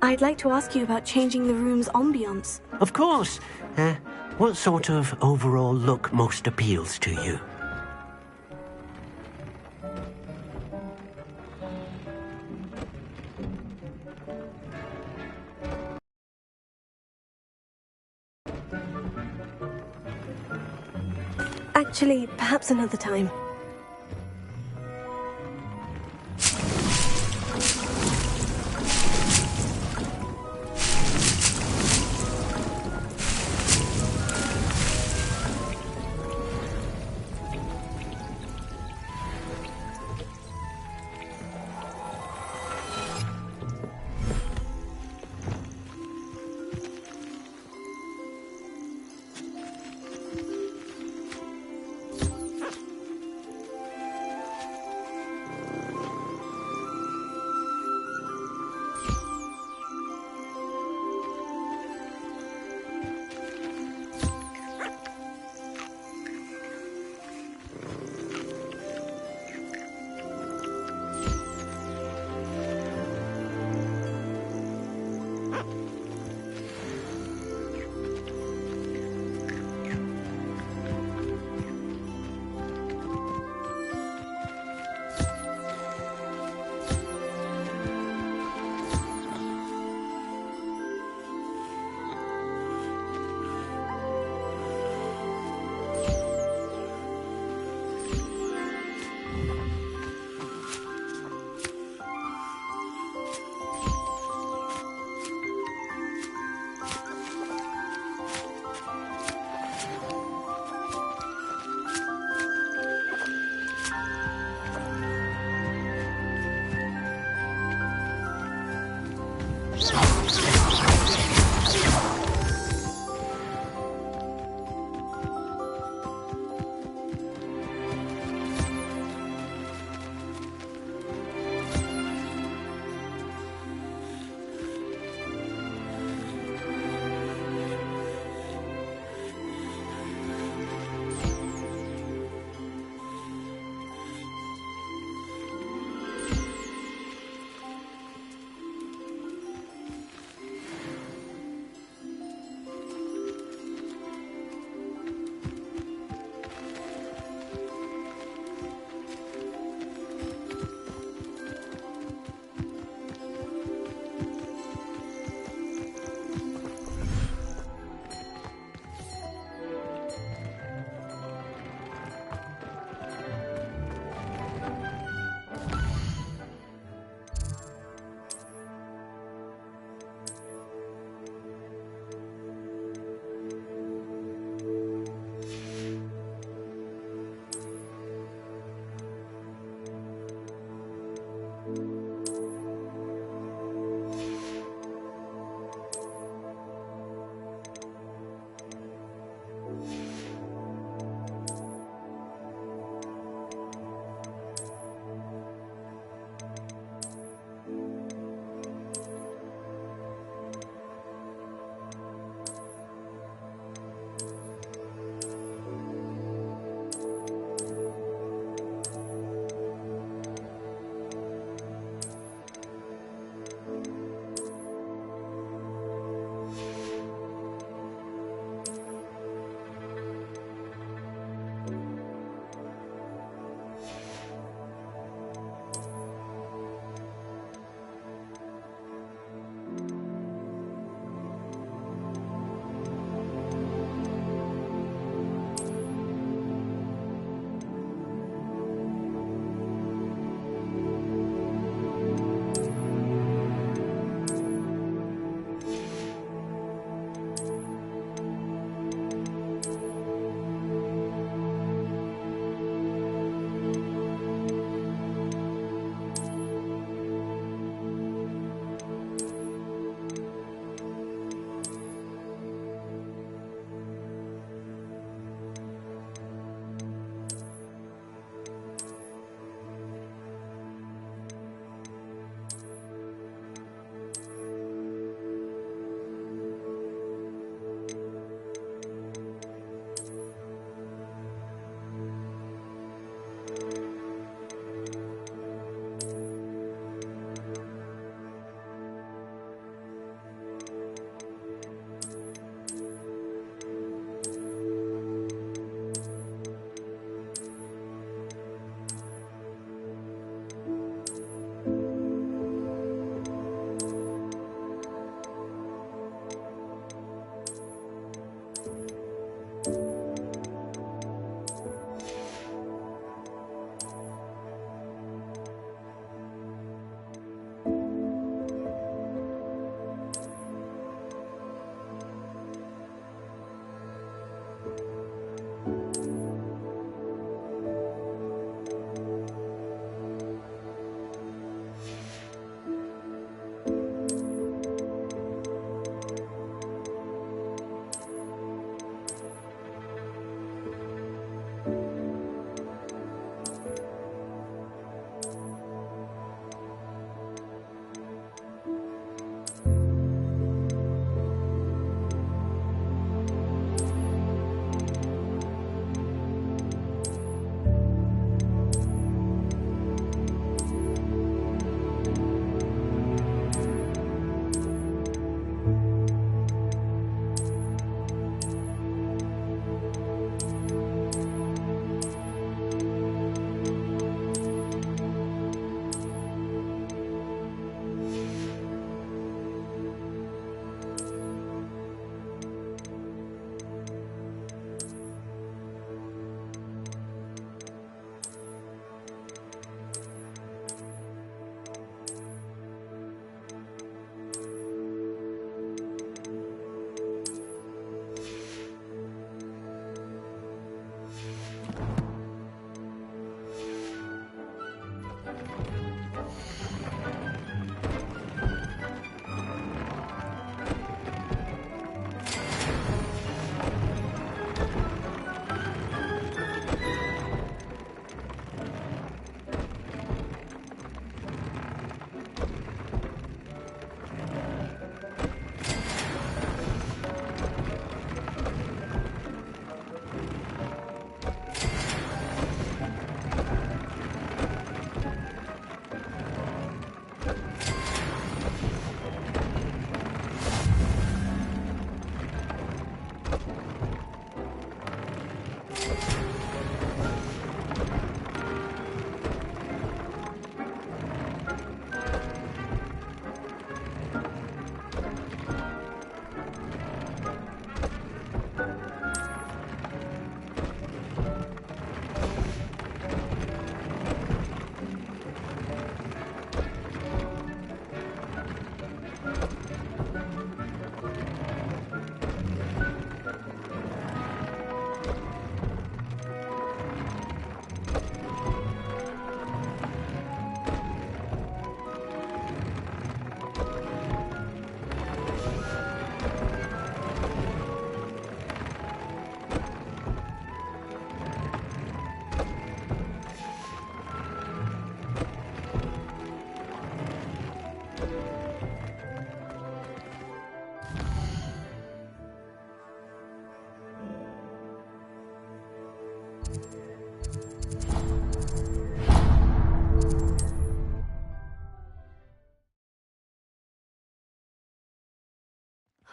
I'd like to ask you about changing the room's ambiance. Of course. What sort of overall look most appeals to you? Actually, perhaps another time.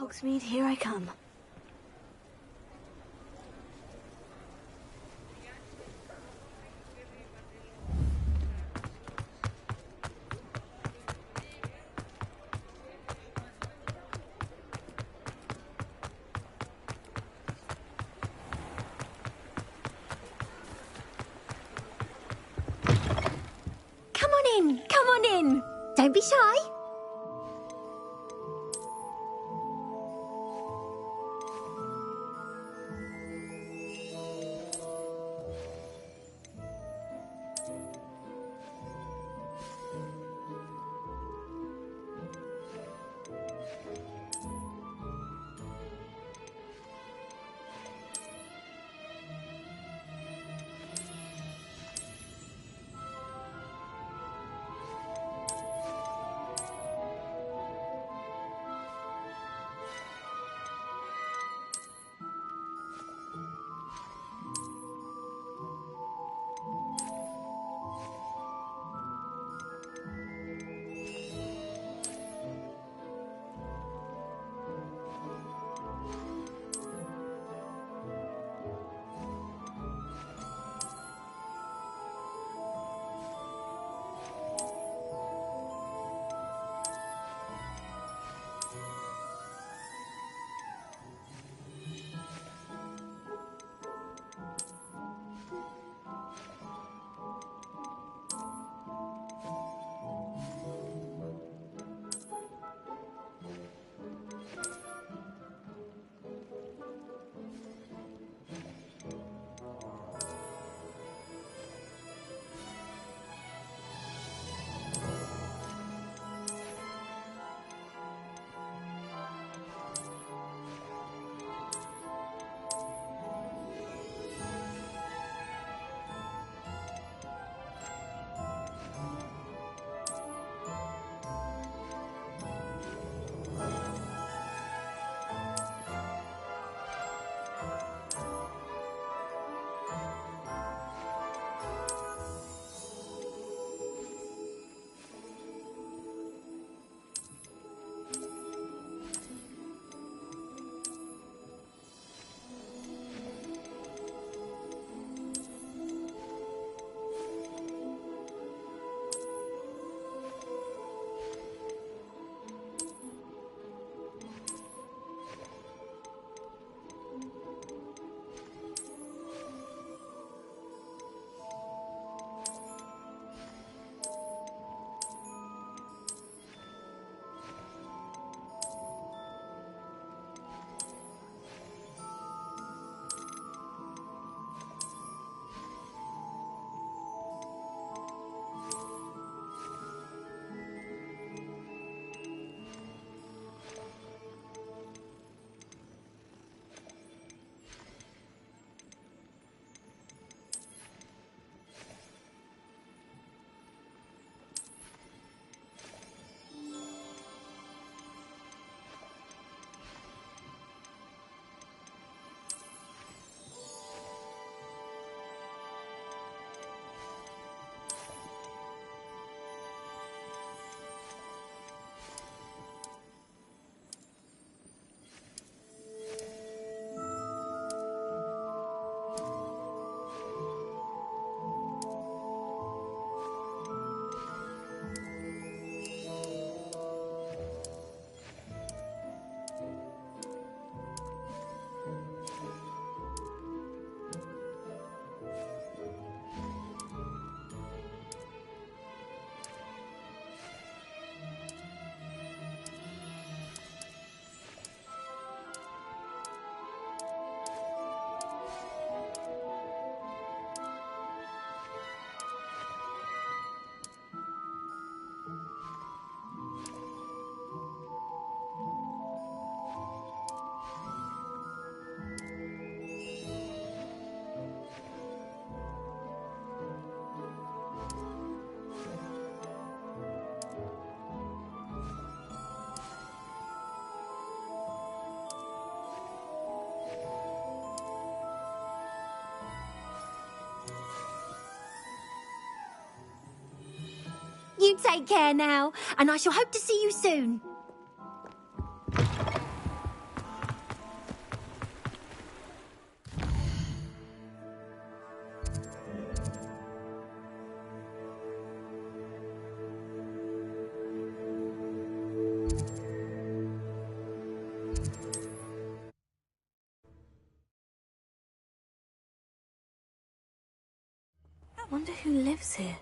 Hogsmeade, here I come. Come on in, come on in. Don't be shy. You take care now, and I shall hope to see you soon. I wonder who lives here.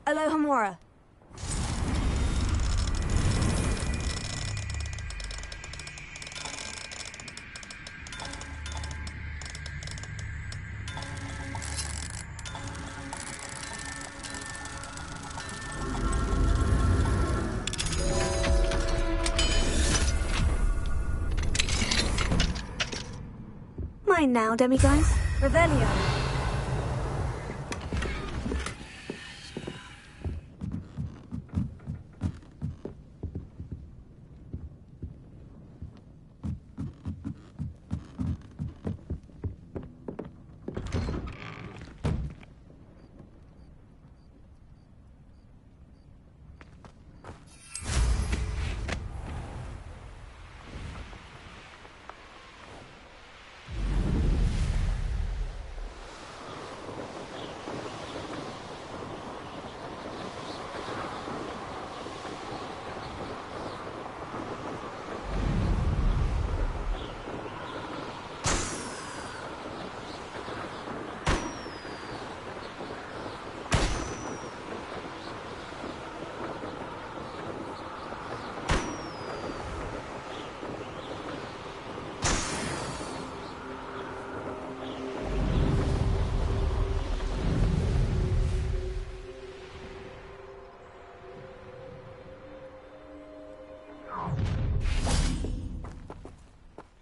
Alohomora. Mine now, demiguise. Revelio.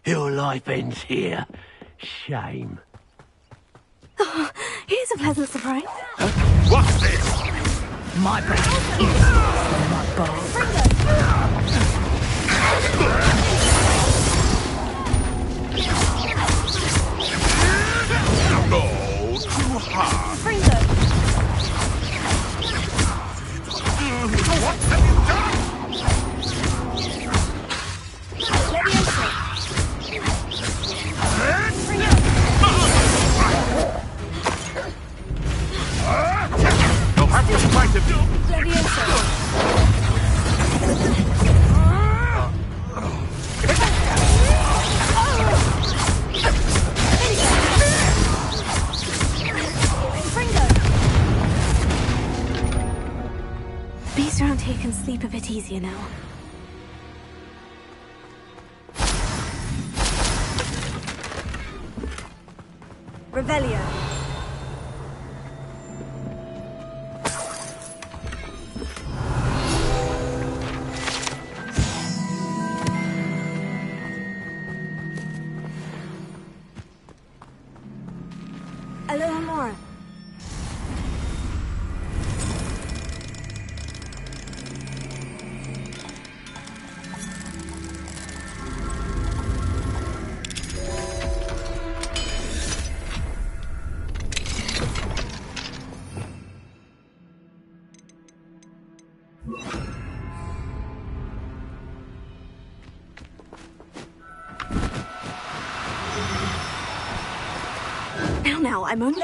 Your life ends here. Shame. Oh, here's a pleasant surprise. What's this? My breath is my No, too hard. What have you done? You'll have to fight him. Beasts around here can sleep a bit easier now. Revelio. Alohomora. Now, I'm only...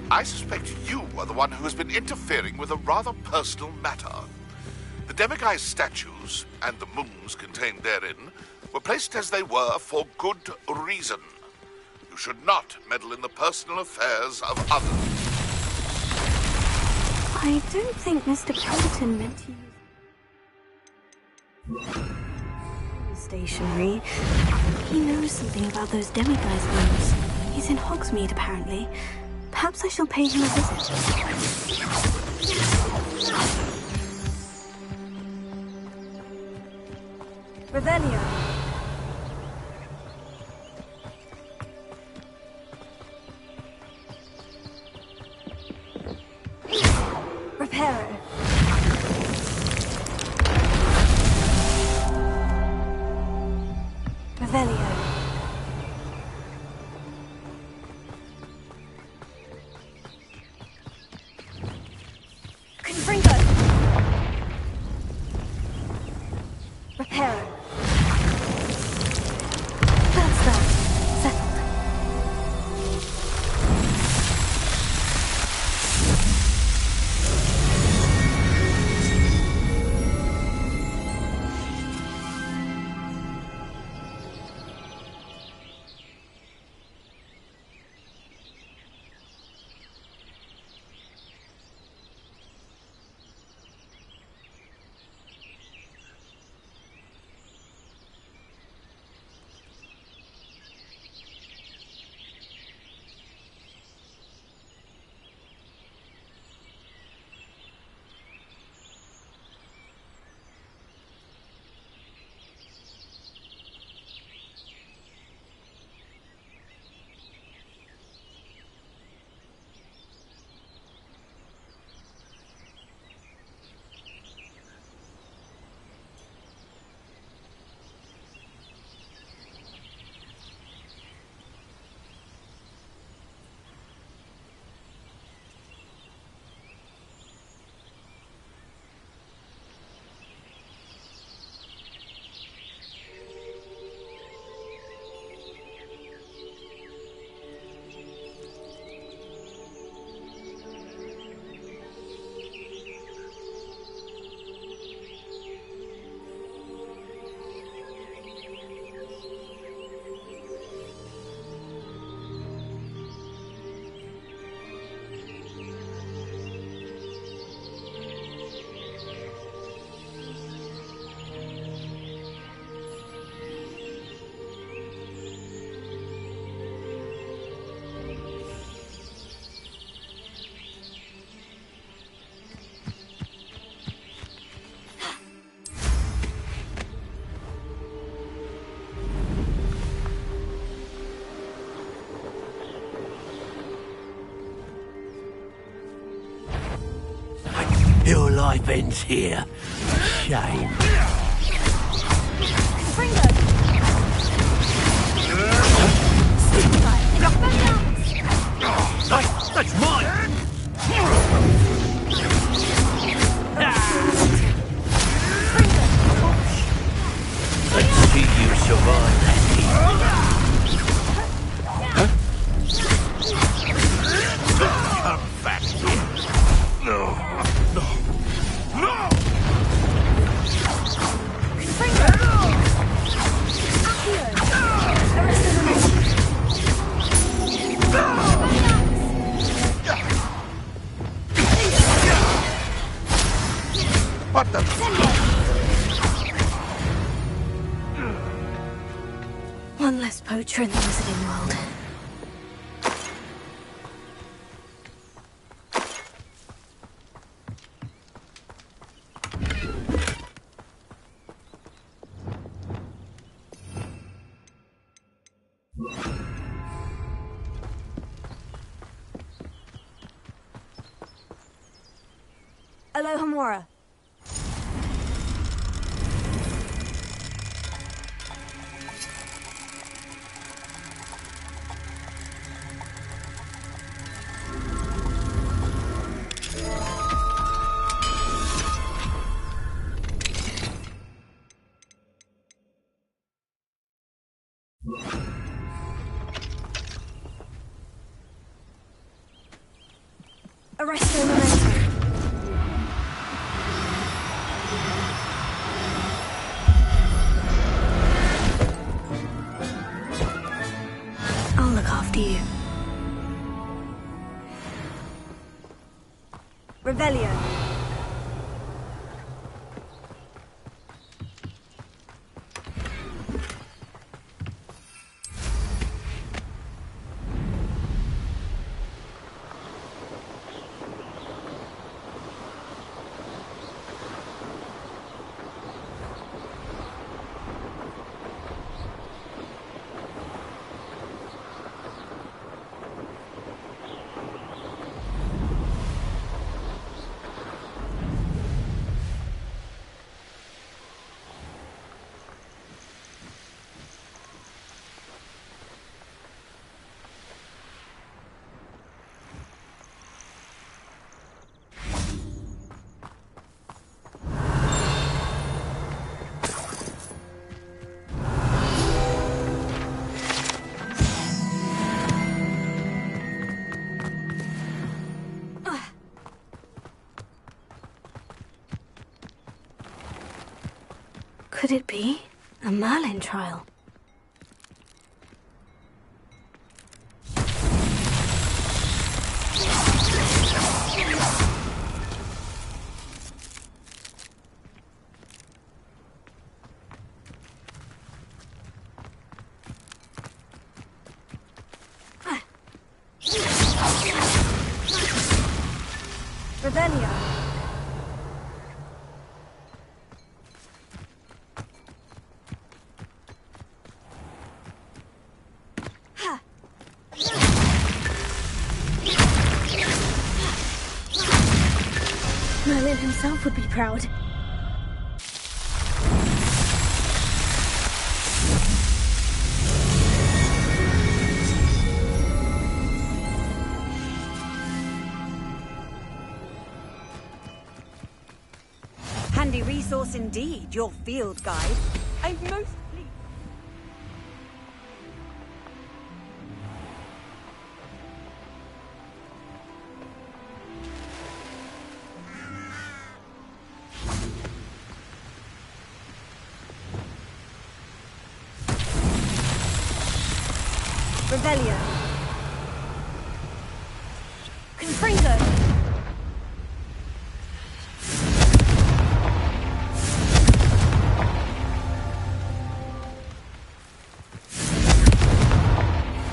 I suspect you are the one who has been interfering with a rather personal matter. The demiguise statues, and the moons contained therein, were placed as they were for good reason. You should not meddle in the personal affairs of others. I don't think Mr. Pelton meant to use... stationery. He knows something about those demiguise rooms. He's in Hogsmeade, apparently. Perhaps I shall pay him a visit. Revelio. Reparo. Revelio. Confringo. Reparo. That's that. Settled. Your life ends here. Shame. That's mine! Let's see you survive that. Come back here. No. What the? One less poacher in the wizarding world. Alohomora. Arresto Memento. I'll look after you. Revelio. it be? A Merlin trial? Revelio. Merlin himself would be proud. Handy resource indeed, your field guide. I'm most pleased. Revelio. Confringo.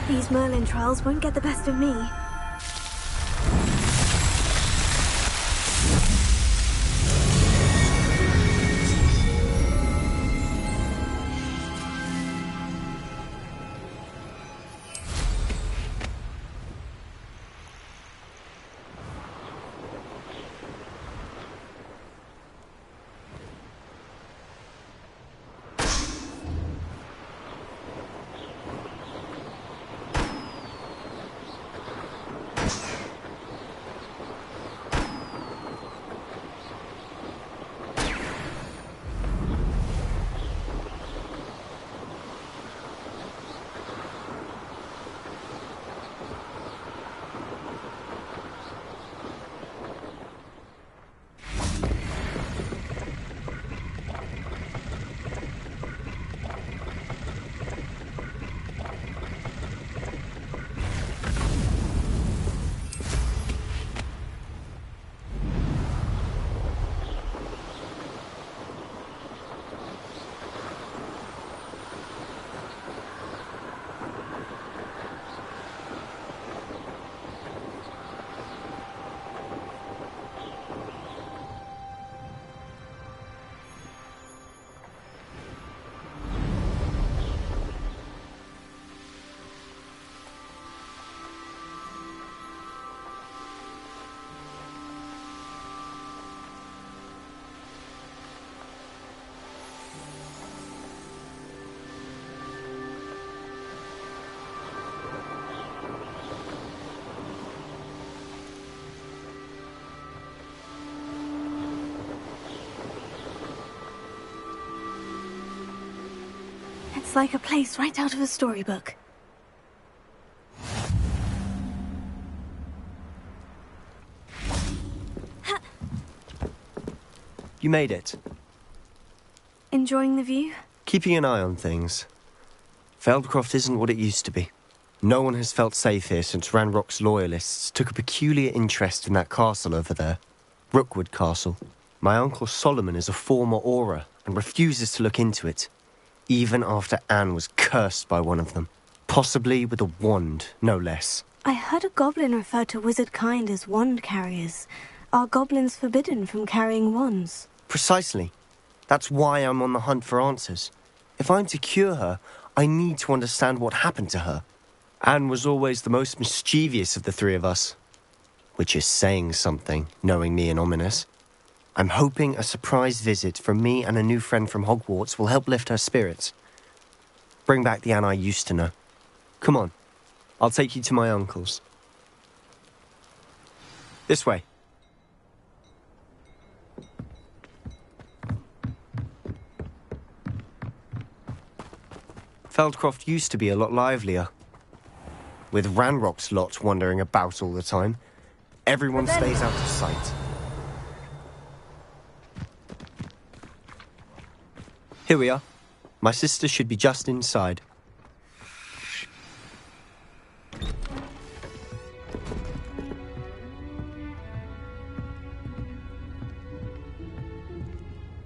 These Merlin trials won't get the best of me. It's like a place right out of a storybook. You made it. Enjoying the view? Keeping an eye on things. Feldcroft isn't what it used to be. No one has felt safe here since Ranrock's loyalists took a peculiar interest in that castle over there. Rookwood Castle. My uncle Solomon is a former Auror and refuses to look into it, even after Anne was cursed by one of them. Possibly with a wand, no less. I heard a goblin refer to wizard kind as wand carriers. Are goblins forbidden from carrying wands? Precisely. That's why I'm on the hunt for answers. If I'm to cure her, I need to understand what happened to her. Anne was always the most mischievous of the three of us. Which is saying something, knowing me and Ominous. I'm hoping a surprise visit from me and a new friend from Hogwarts will help lift her spirits. Bring back the Anne I used to know. Come on, I'll take you to my uncle's. This way. Feldcroft used to be a lot livelier. With Ranrock's lot wandering about all the time, everyone stays out of sight. Here we are. My sister should be just inside.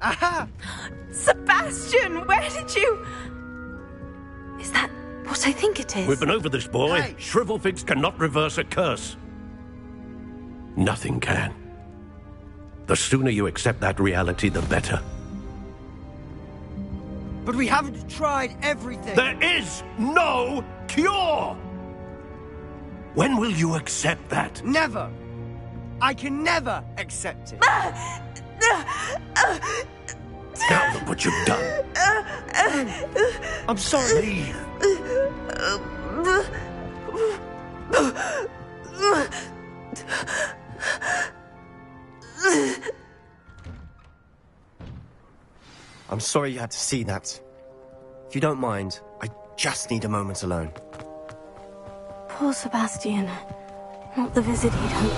Aha! Sebastian, where did you... Is that what I think it is? We've been over this, boy. Hey. Shrivelfigs cannot reverse a curse. Nothing can. The sooner you accept that reality, the better. But we haven't tried everything. There is no cure! When will you accept that? Never. I can never accept it. Now look what you've done. I'm sorry. Leave. I'm sorry you had to see that. If you don't mind, I just need a moment alone. Poor Sebastian. Not the visit he'd hoped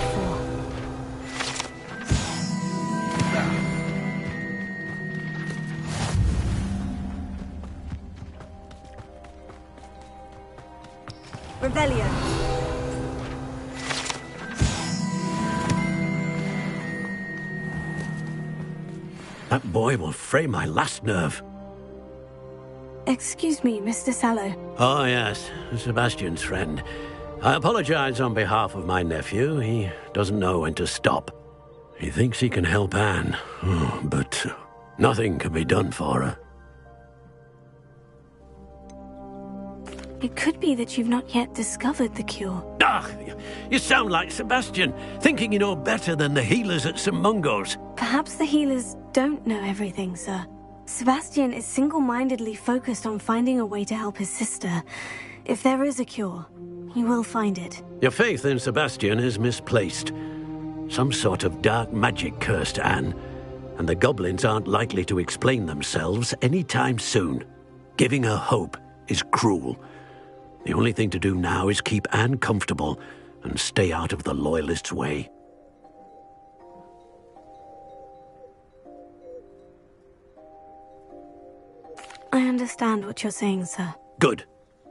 for. Revelio. That boy will fray my last nerve. Excuse me, Mr. Sallow. Oh, yes, Sebastian's friend. I apologize on behalf of my nephew. He doesn't know when to stop. He thinks he can help Anne, but nothing can be done for her. It could be that you've not yet discovered the cure. Ah, you sound like Sebastian, thinking you know better than the healers at St. Mungo's. Perhaps the healers don't know everything, sir. Sebastian is single-mindedly focused on finding a way to help his sister. If there is a cure, he will find it. Your faith in Sebastian is misplaced. Some sort of dark magic cursed Anne, and the goblins aren't likely to explain themselves anytime soon. Giving her hope is cruel. The only thing to do now is keep Anne comfortable and stay out of the Loyalists' way. I understand what you're saying, sir. Good.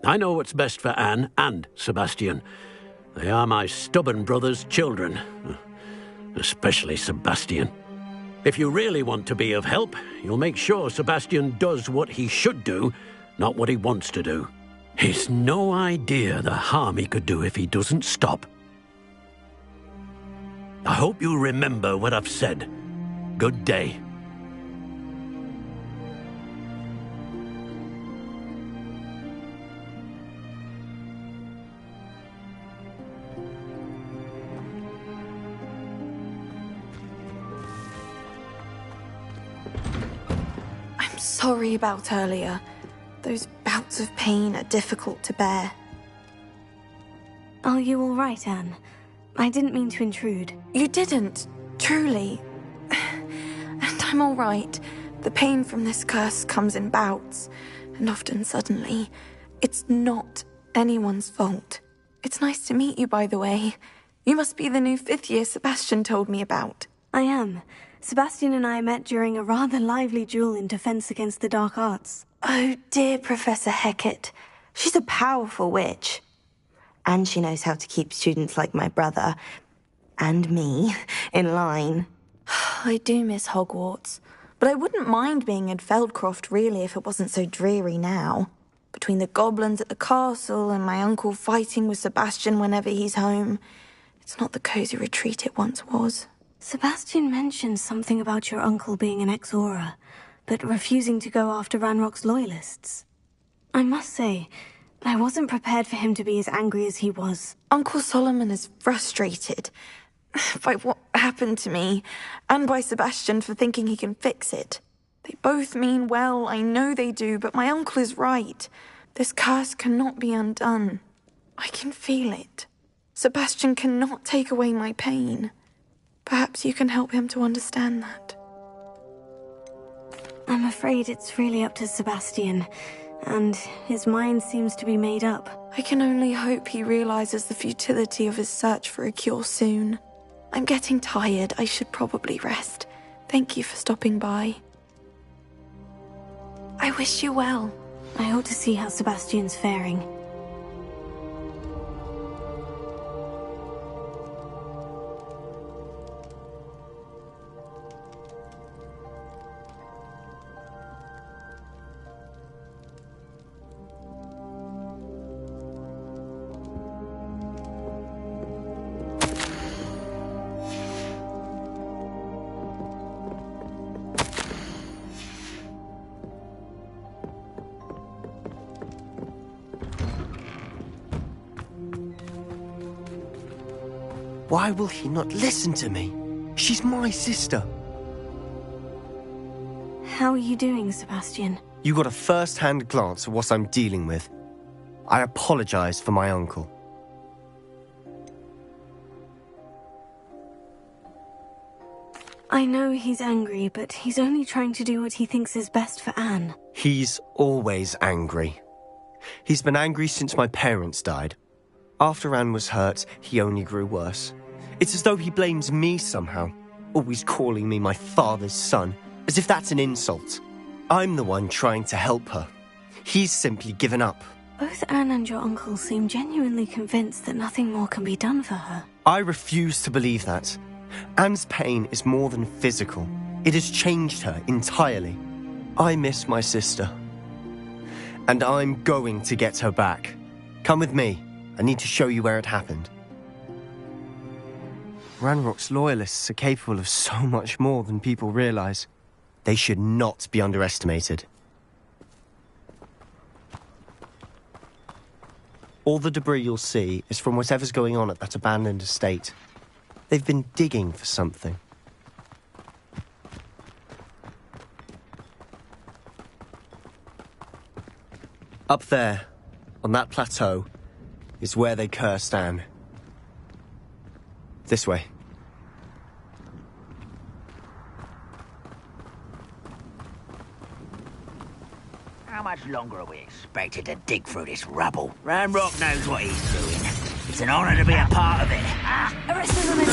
I know what's best for Anne and Sebastian. They are my stubborn brother's children. Especially Sebastian. If you really want to be of help, you'll make sure Sebastian does what he should do, not what he wants to do. He's no idea the harm he could do if he doesn't stop. I hope you remember what I've said. Good day. I'm sorry about earlier. Those bouts of pain are difficult to bear. Are you all right, Anne? I didn't mean to intrude. You didn't, truly. And I'm all right. The pain from this curse comes in bouts, and often suddenly. It's not anyone's fault. It's nice to meet you, by the way. You must be the new 5th year Sebastian told me about. I am. Sebastian and I met during a rather lively duel in defense against the dark arts. Oh, dear Professor Hecat. She's a powerful witch. And she knows how to keep students like my brother, and me, in line. I do miss Hogwarts, but I wouldn't mind being in Feldcroft, really, if it wasn't so dreary now. Between the goblins at the castle and my uncle fighting with Sebastian whenever he's home, it's not the cosy retreat it once was. Sebastian mentioned something about your uncle being an ex-Auror, but refusing to go after Ranrock's loyalists. I must say, I wasn't prepared for him to be as angry as he was. Uncle Solomon is frustrated by what happened to me, and by Sebastian for thinking he can fix it. They both mean well, I know they do, but my uncle is right. This curse cannot be undone. I can feel it. Sebastian cannot take away my pain. Perhaps you can help him to understand that. I'm afraid it's really up to Sebastian, and his mind seems to be made up. I can only hope he realizes the futility of his search for a cure soon. I'm getting tired. I should probably rest. Thank you for stopping by. I wish you well. I ought to see how Sebastian's faring. Why will he not listen to me? She's my sister. How are you doing, Sebastian? You got a first-hand glance at what I'm dealing with. I apologize for my uncle. I know he's angry, but he's only trying to do what he thinks is best for Anne. He's always angry. He's been angry since my parents died. After Anne was hurt, he only grew worse. It's as though he blames me somehow, always calling me my father's son, as if that's an insult. I'm the one trying to help her. He's simply given up. Both Anne and your uncle seem genuinely convinced that nothing more can be done for her. I refuse to believe that. Anne's pain is more than physical. It has changed her entirely. I miss my sister. And I'm going to get her back. Come with me. I need to show you where it happened. Ranrock's loyalists are capable of so much more than people realize. They should not be underestimated. All the debris you'll see is from whatever's going on at that abandoned estate. They've been digging for something. Up there, on that plateau, is where they cursed Anne. This way. How much longer are we expected to dig through this rubble? Ranrock knows what he's doing. It's an honor to be a part of it. Arrest the women!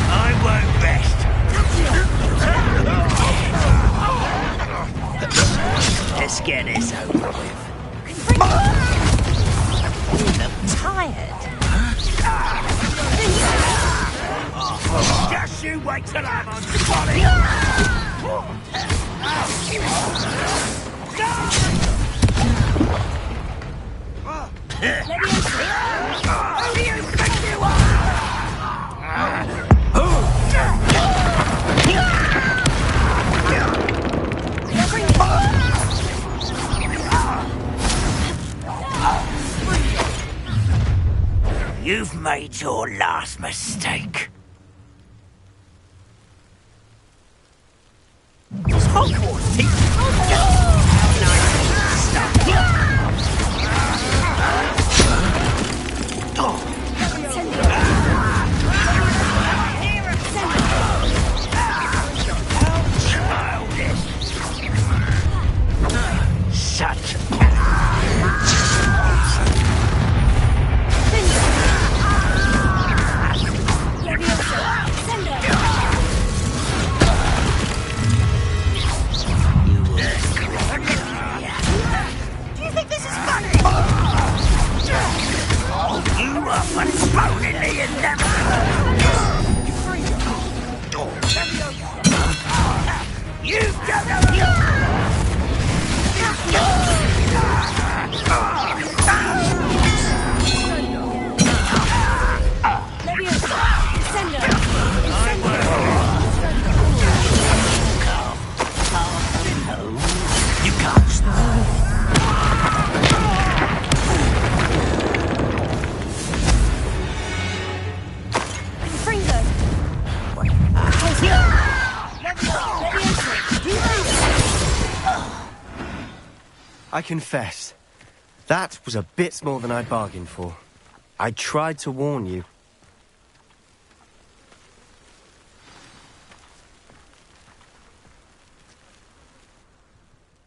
I won't rest. Let's get this over with. You look tired. Just you wait till I'm on the body. Who do you think you You've made your last mistake. Hogwarts! Such I confess, that was a bit more than I bargained for. I tried to warn you,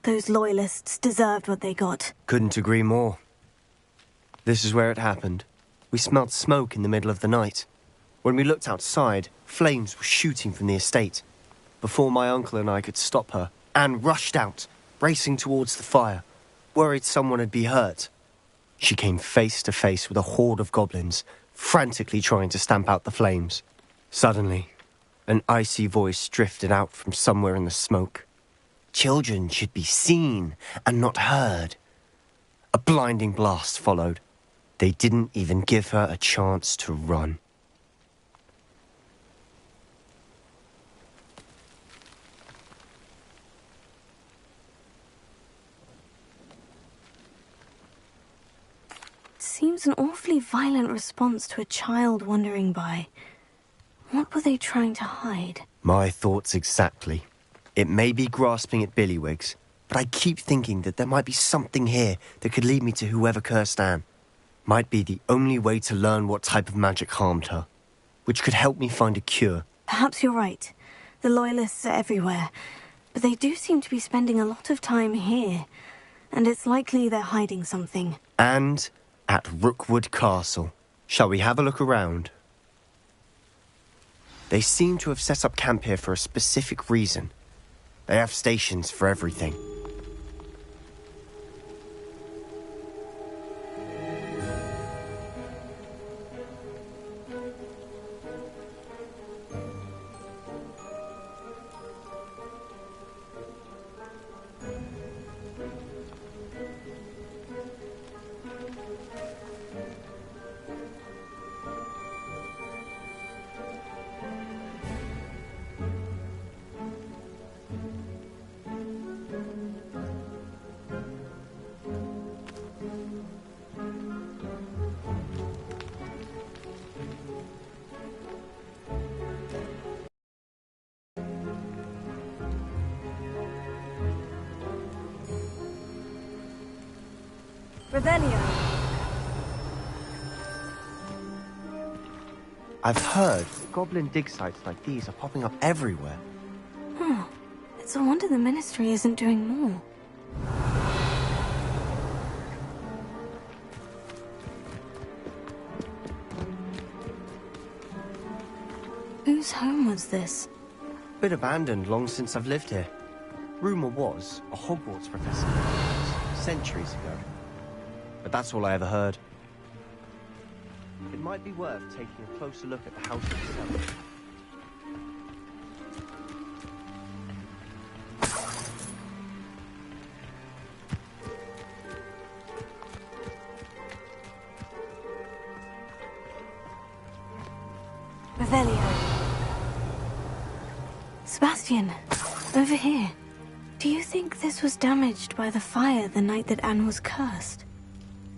those loyalists deserved what they got. Couldn't agree more. This is where it happened. We smelled smoke in the middle of the night. When we looked outside, flames were shooting from the estate. Before my uncle and I could stop her, Anne rushed out, racing towards the fire, worried someone had been hurt. She came face to face with a horde of goblins, frantically trying to stamp out the flames. Suddenly, an icy voice drifted out from somewhere in the smoke. Children should be seen and not heard. A blinding blast followed. They didn't even give her a chance to run. Seems an awfully violent response to a child wandering by. What were they trying to hide? My thoughts exactly. It may be grasping at Billywigs, but I keep thinking that there might be something here that could lead me to whoever cursed Anne. Might be the only way to learn what type of magic harmed her, which could help me find a cure. Perhaps you're right. The Loyalists are everywhere, but they do seem to be spending a lot of time here, and it's likely they're hiding something. And at Rookwood Castle. Shall we have a look around? They seem to have set up camp here for a specific reason. They have stations for everything. Revelio. I've heard goblin dig sites like these are popping up everywhere. It's a wonder the Ministry isn't doing more. Whose home was this? Been abandoned long since I've lived here. Rumour was a Hogwarts professor centuries ago. But that's all I ever heard. It might be worth taking a closer look at the house itself. Revelio. Sebastian, over here. Do you think this was damaged by the fire the night that Anne was cursed?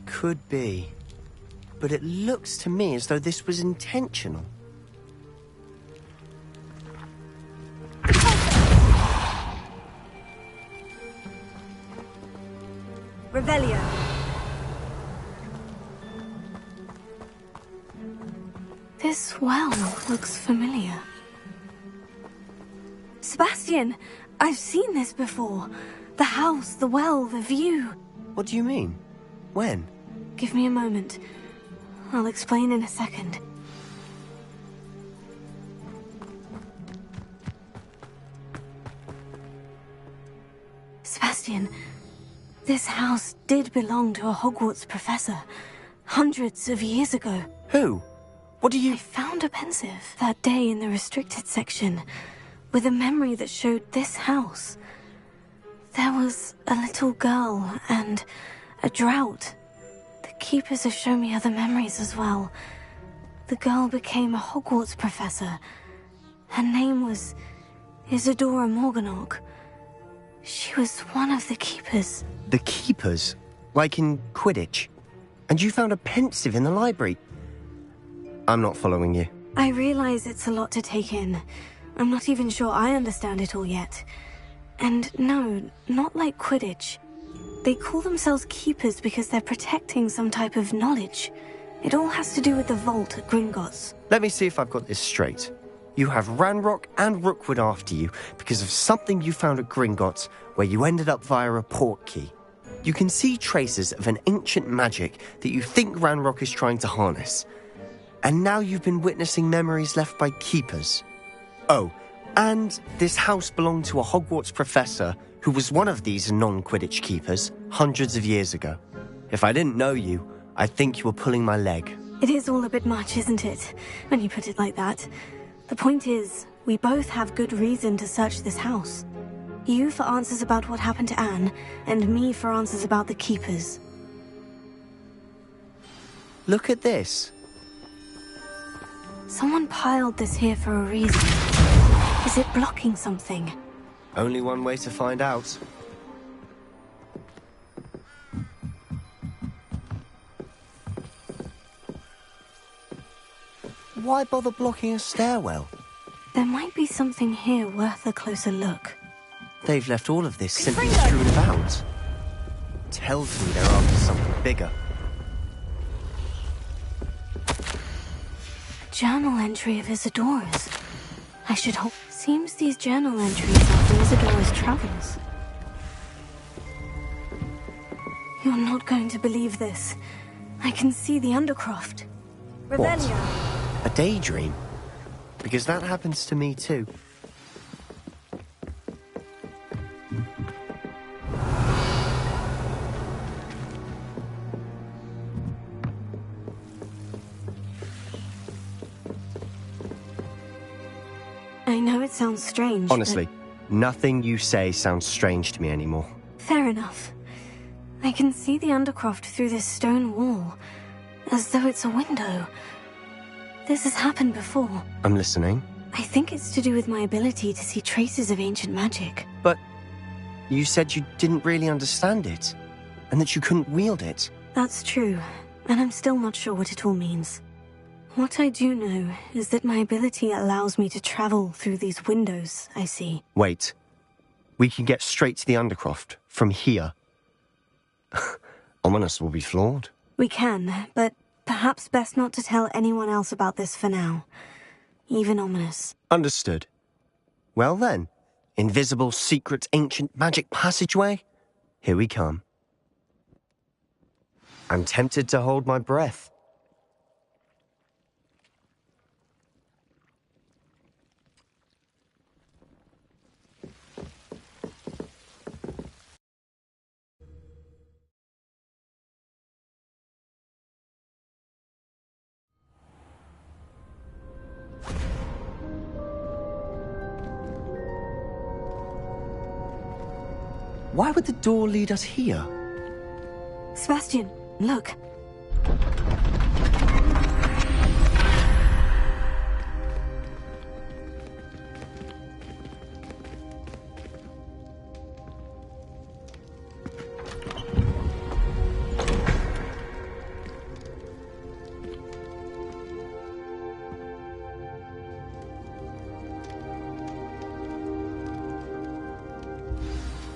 Could be. But it looks to me as though this was intentional. Revelio. This well looks familiar. Sebastian, I've seen this before. The house, the well, the view. What do you mean? When? Give me a moment. I'll explain in a second. Sebastian, this house did belong to a Hogwarts professor. Hundreds of years ago. Who? What do you... I found a pensive that day in the restricted section with a memory that showed this house. There was a little girl and a drought. The keepers have shown me other memories as well. The girl became a Hogwarts professor. Her name was Isadora Morganach. She was one of the keepers. The keepers? Like in Quidditch? And you found a pensive in the library? I'm not following you. I realize it's a lot to take in. I'm not even sure I understand it all yet. And no, not like Quidditch. They call themselves keepers because they're protecting some type of knowledge. It all has to do with the vault at Gringotts. Let me see if I've got this straight. You have Ranrock and Rookwood after you because of something you found at Gringotts, where you ended up via a port key. You can see traces of an ancient magic that you think Ranrock is trying to harness. And now you've been witnessing memories left by keepers. Oh, and this house belonged to a Hogwarts professor who was one of these non-Quidditch keepers hundreds of years ago. If I didn't know you, I'd think you were pulling my leg. It is all a bit much, isn't it, when you put it like that? The point is, we both have good reason to search this house. You for answers about what happened to Anne, and me for answers about the keepers. Look at this. Someone piled this here for a reason. Is it blocking something? Only one way to find out. Why bother blocking a stairwell? There might be something here worth a closer look. They've left all of this simply strewn about. Tells me they're after something bigger. A journal entry of Isadora's. I should hope. Seems these journal entries are from Isadora's travels. You're not going to believe this. I can see the Undercroft. What? A daydream? Because that happens to me too. I know it sounds strange, Honestly, nothing you say sounds strange to me anymore. Fair enough. I can see the Undercroft through this stone wall, as though it's a window. This has happened before. I'm listening. I think it's to do with my ability to see traces of ancient magic. But you said you didn't really understand it, and that you couldn't wield it. That's true, and I'm still not sure what it all means. What I do know is that my ability allows me to travel through these windows I see. Wait. We can get straight to the Undercroft from here. Ominous will be floored. We can, but perhaps best not to tell anyone else about this for now. Even Ominous. Understood. Well then, invisible, secret, ancient magic passageway? Here we come. I'm tempted to hold my breath. Why would the door lead us here? Sebastian, look.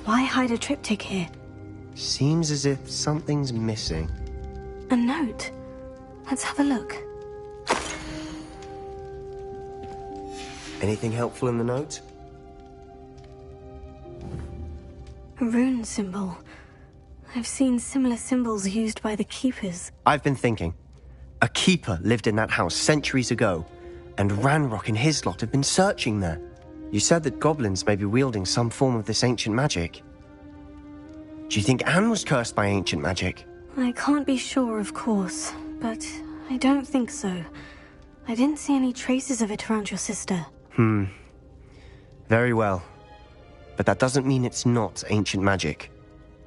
Why hide a triptych here? Seems as if something's missing. A note. Let's have a look. Anything helpful in the note? A rune symbol. I've seen similar symbols used by the keepers. I've been thinking. A keeper lived in that house centuries ago, and Ranrock and his lot have been searching there. You said that goblins may be wielding some form of this ancient magic. Do you think Anne was cursed by ancient magic? I can't be sure, of course, but I don't think so. I didn't see any traces of it around your sister. Very well. But that doesn't mean it's not ancient magic.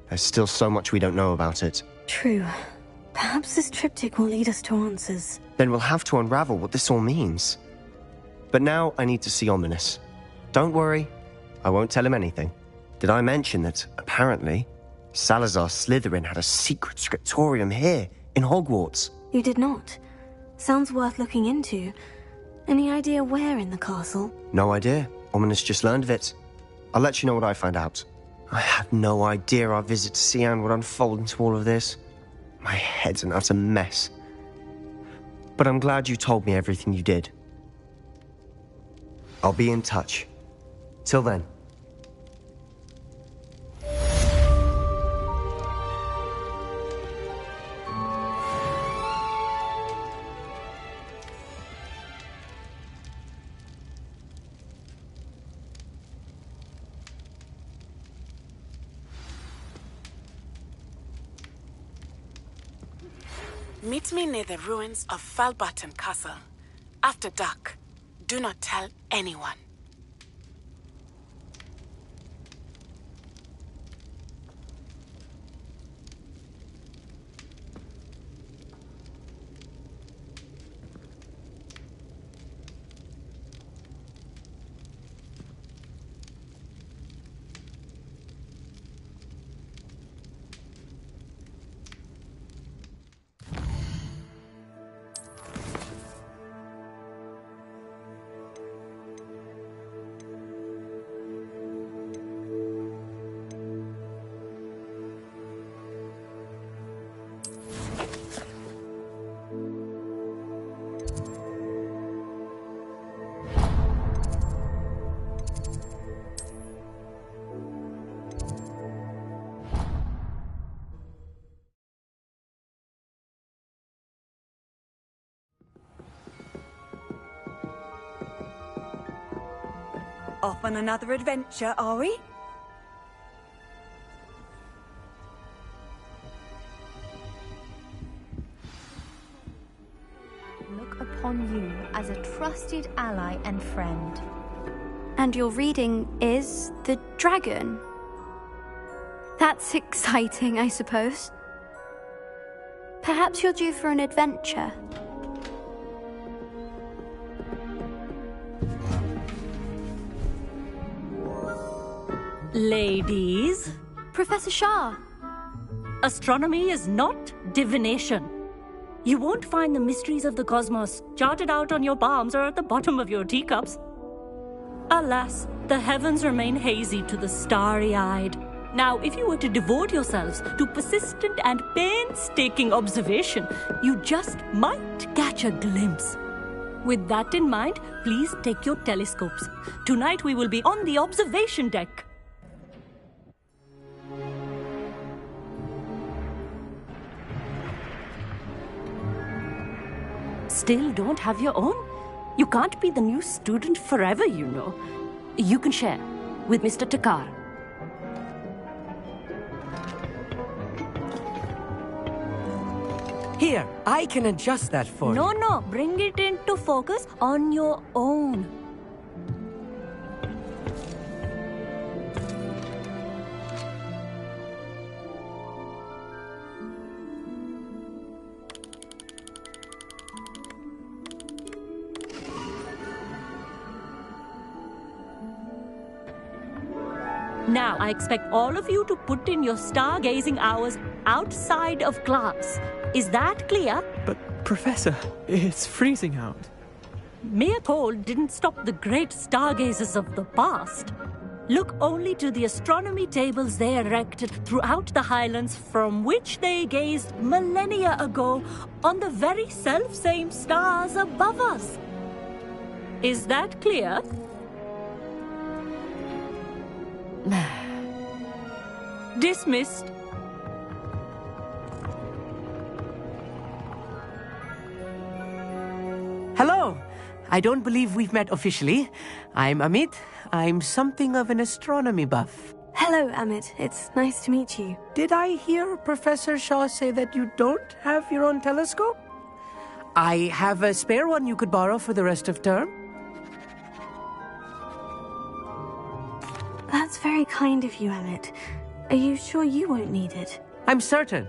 There's still so much we don't know about it. True. Perhaps this triptych will lead us to answers. Then we'll have to unravel what this all means. But now I need to see Ominous. Don't worry, I won't tell him anything. Did I mention that, apparently, Salazar Slytherin had a secret scriptorium here, in Hogwarts? You did not. Sounds worth looking into. Any idea where in the castle? No idea. Ominous just learned of it. I'll let you know what I find out. I had no idea our visit to see Anne would unfold into all of this. My head's an utter mess. But I'm glad you told me everything you did. I'll be in touch. Till then. Meet me near the ruins of Falbutton Castle. After dark. Do not tell anyone. Off on another adventure, are we? Look upon you as a trusted ally and friend. And your reading is the dragon. That's exciting, I suppose. Perhaps you're due for an adventure. Ladies. Professor Shah. Astronomy is not divination. You won't find the mysteries of the cosmos charted out on your palms or at the bottom of your teacups. Alas, the heavens remain hazy to the starry-eyed. Now, if you were to devote yourselves to persistent and painstaking observation, you just might catch a glimpse. With that in mind, please take your telescopes. Tonight we will be on the observation deck. Still don't have your own? You can't be the new student forever, you know. You can share with Mr. Takar. Here, I can adjust that for you. No, bring it into focus on your own. Now, I expect all of you to put in your stargazing hours outside of class. Is that clear? But, Professor, it's freezing out. Mere cold didn't stop the great stargazers of the past. Look only to the astronomy tables they erected throughout the highlands from which they gazed millennia ago on the very self-same stars above us. Is that clear? Dismissed. Hello. I don't believe we've met officially. I'm Amit. I'm something of an astronomy buff. Hello, Amit. It's nice to meet you. Did I hear Professor Shaw say that you don't have your own telescope? I have a spare one you could borrow for the rest of term. That's very kind of you, Amit. Are you sure you won't need it? I'm certain.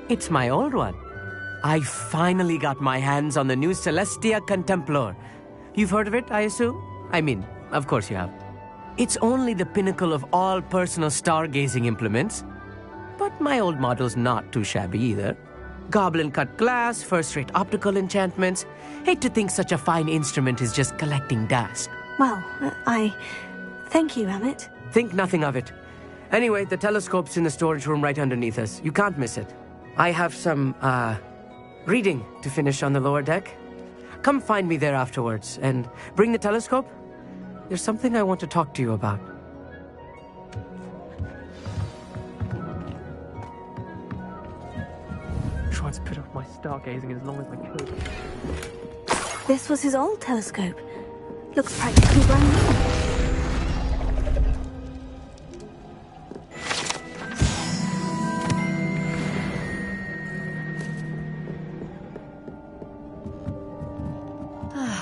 It's my old one. I finally got my hands on the new Celestia Contemplor. You've heard of it, I assume? I mean, of course you have. It's only the pinnacle of all personal stargazing implements. But my old model's not too shabby either. Goblin-cut glass, first-rate optical enchantments. Hate to think such a fine instrument is just collecting dust. Well, thank you, Amit. Think nothing of it. Anyway, the telescope's in the storage room right underneath us. You can't miss it. I have some, reading to finish on the lower deck. Come find me there afterwards, and bring the telescope. there's something I want to talk to you about. Tried to put off my stargazing as long as I could. This was his old telescope. Looks practically brand new.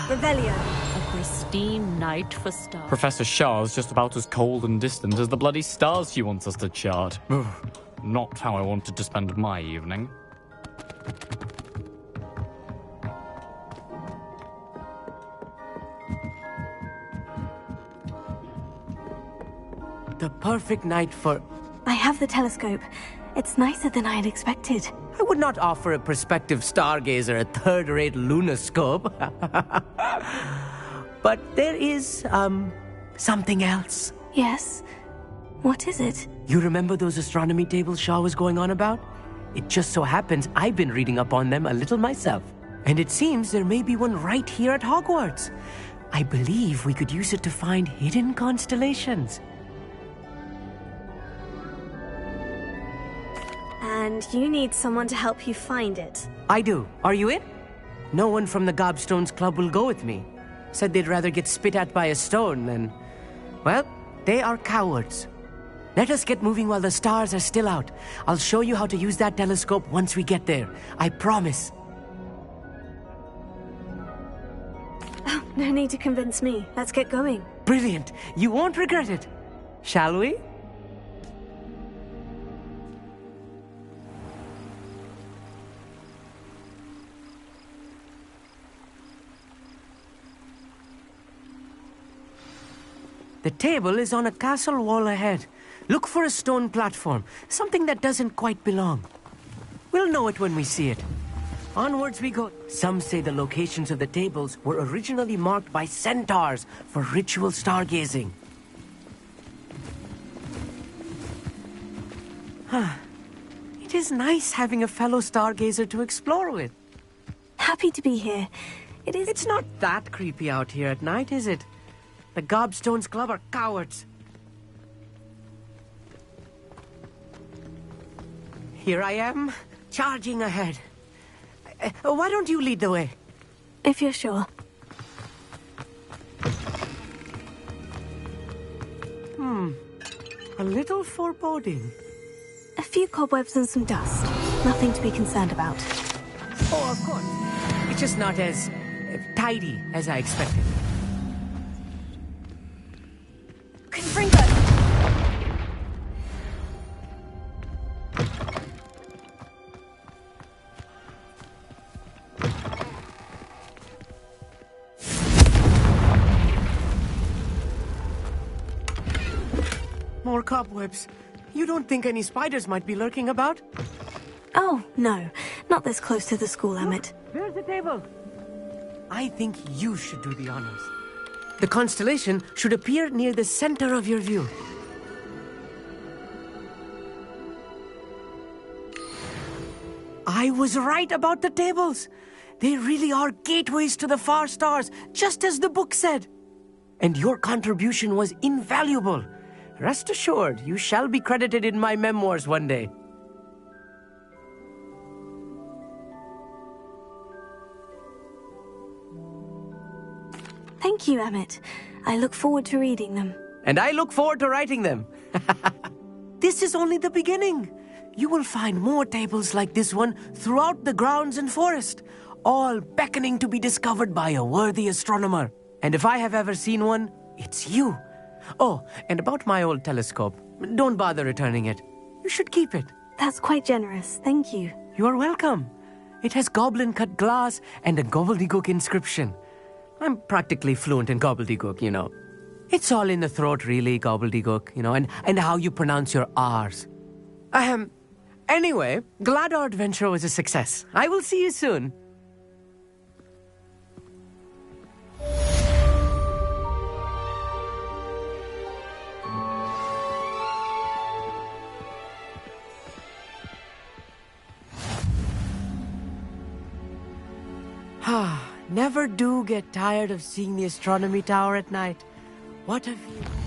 Revelio. A pristine night for stars. Professor Shah's just about as cold and distant as the bloody stars she wants us to chart. Not how I wanted to spend my evening. The perfect night for... I have the telescope. It's nicer than I had expected. I would not offer a prospective stargazer a third-rate lunoscope. But there is, something else. Yes? What is it? You remember those astronomy tables Shaw was going on about? It just so happens I've been reading up on them a little myself. And it seems there may be one right here at Hogwarts. I believe we could use it to find hidden constellations. And you need someone to help you find it. I do. Are you in? No one from the Gobstones Club will go with me. Said they'd rather get spit at by a stone than... Well, they are cowards. Let us get moving while the stars are still out. I'll show you how to use that telescope once we get there. I promise. Oh, no need to convince me. Let's get going. Brilliant. You won't regret it. Shall we? The table is on a castle wall ahead. Look for a stone platform, something that doesn't quite belong. We'll know it when we see it. Onwards we go. Some say the locations of the tables were originally marked by centaurs for ritual stargazing. It is nice having a fellow stargazer to explore with. Happy to be here. It's not that creepy out here at night, is it? The Gobstones Club are cowards. Here I am, charging ahead. Why don't you lead the way? If you're sure. A little foreboding. A few cobwebs and some dust. Nothing to be concerned about. Oh, of course. It's just not as tidy as I expected. Confringo! More cobwebs. You don't think any spiders might be lurking about? Oh, no. Not this close to the school, Emmett. There's the table. I think you should do the honors. The constellation should appear near the center of your view. I was right about the tables. They really are gateways to the far stars, just as the book said. And your contribution was invaluable. Rest assured, you shall be credited in my memoirs one day. Thank you, Emmett. I look forward to reading them. And I look forward to writing them. This is only the beginning. You will find more tables like this one throughout the grounds and forest, all beckoning to be discovered by a worthy astronomer. And if I have ever seen one, it's you. Oh, and about my old telescope, don't bother returning it. You should keep it. That's quite generous. Thank you. You are welcome. It has goblin-cut glass and a gobbledygook inscription. I'm practically fluent in gobbledygook, you know. It's all in the throat, really, gobbledygook, you know, and how you pronounce your R's. Anyway, glad our adventure was a success. I will see you soon. Never do get tired of seeing the astronomy tower at night. What have you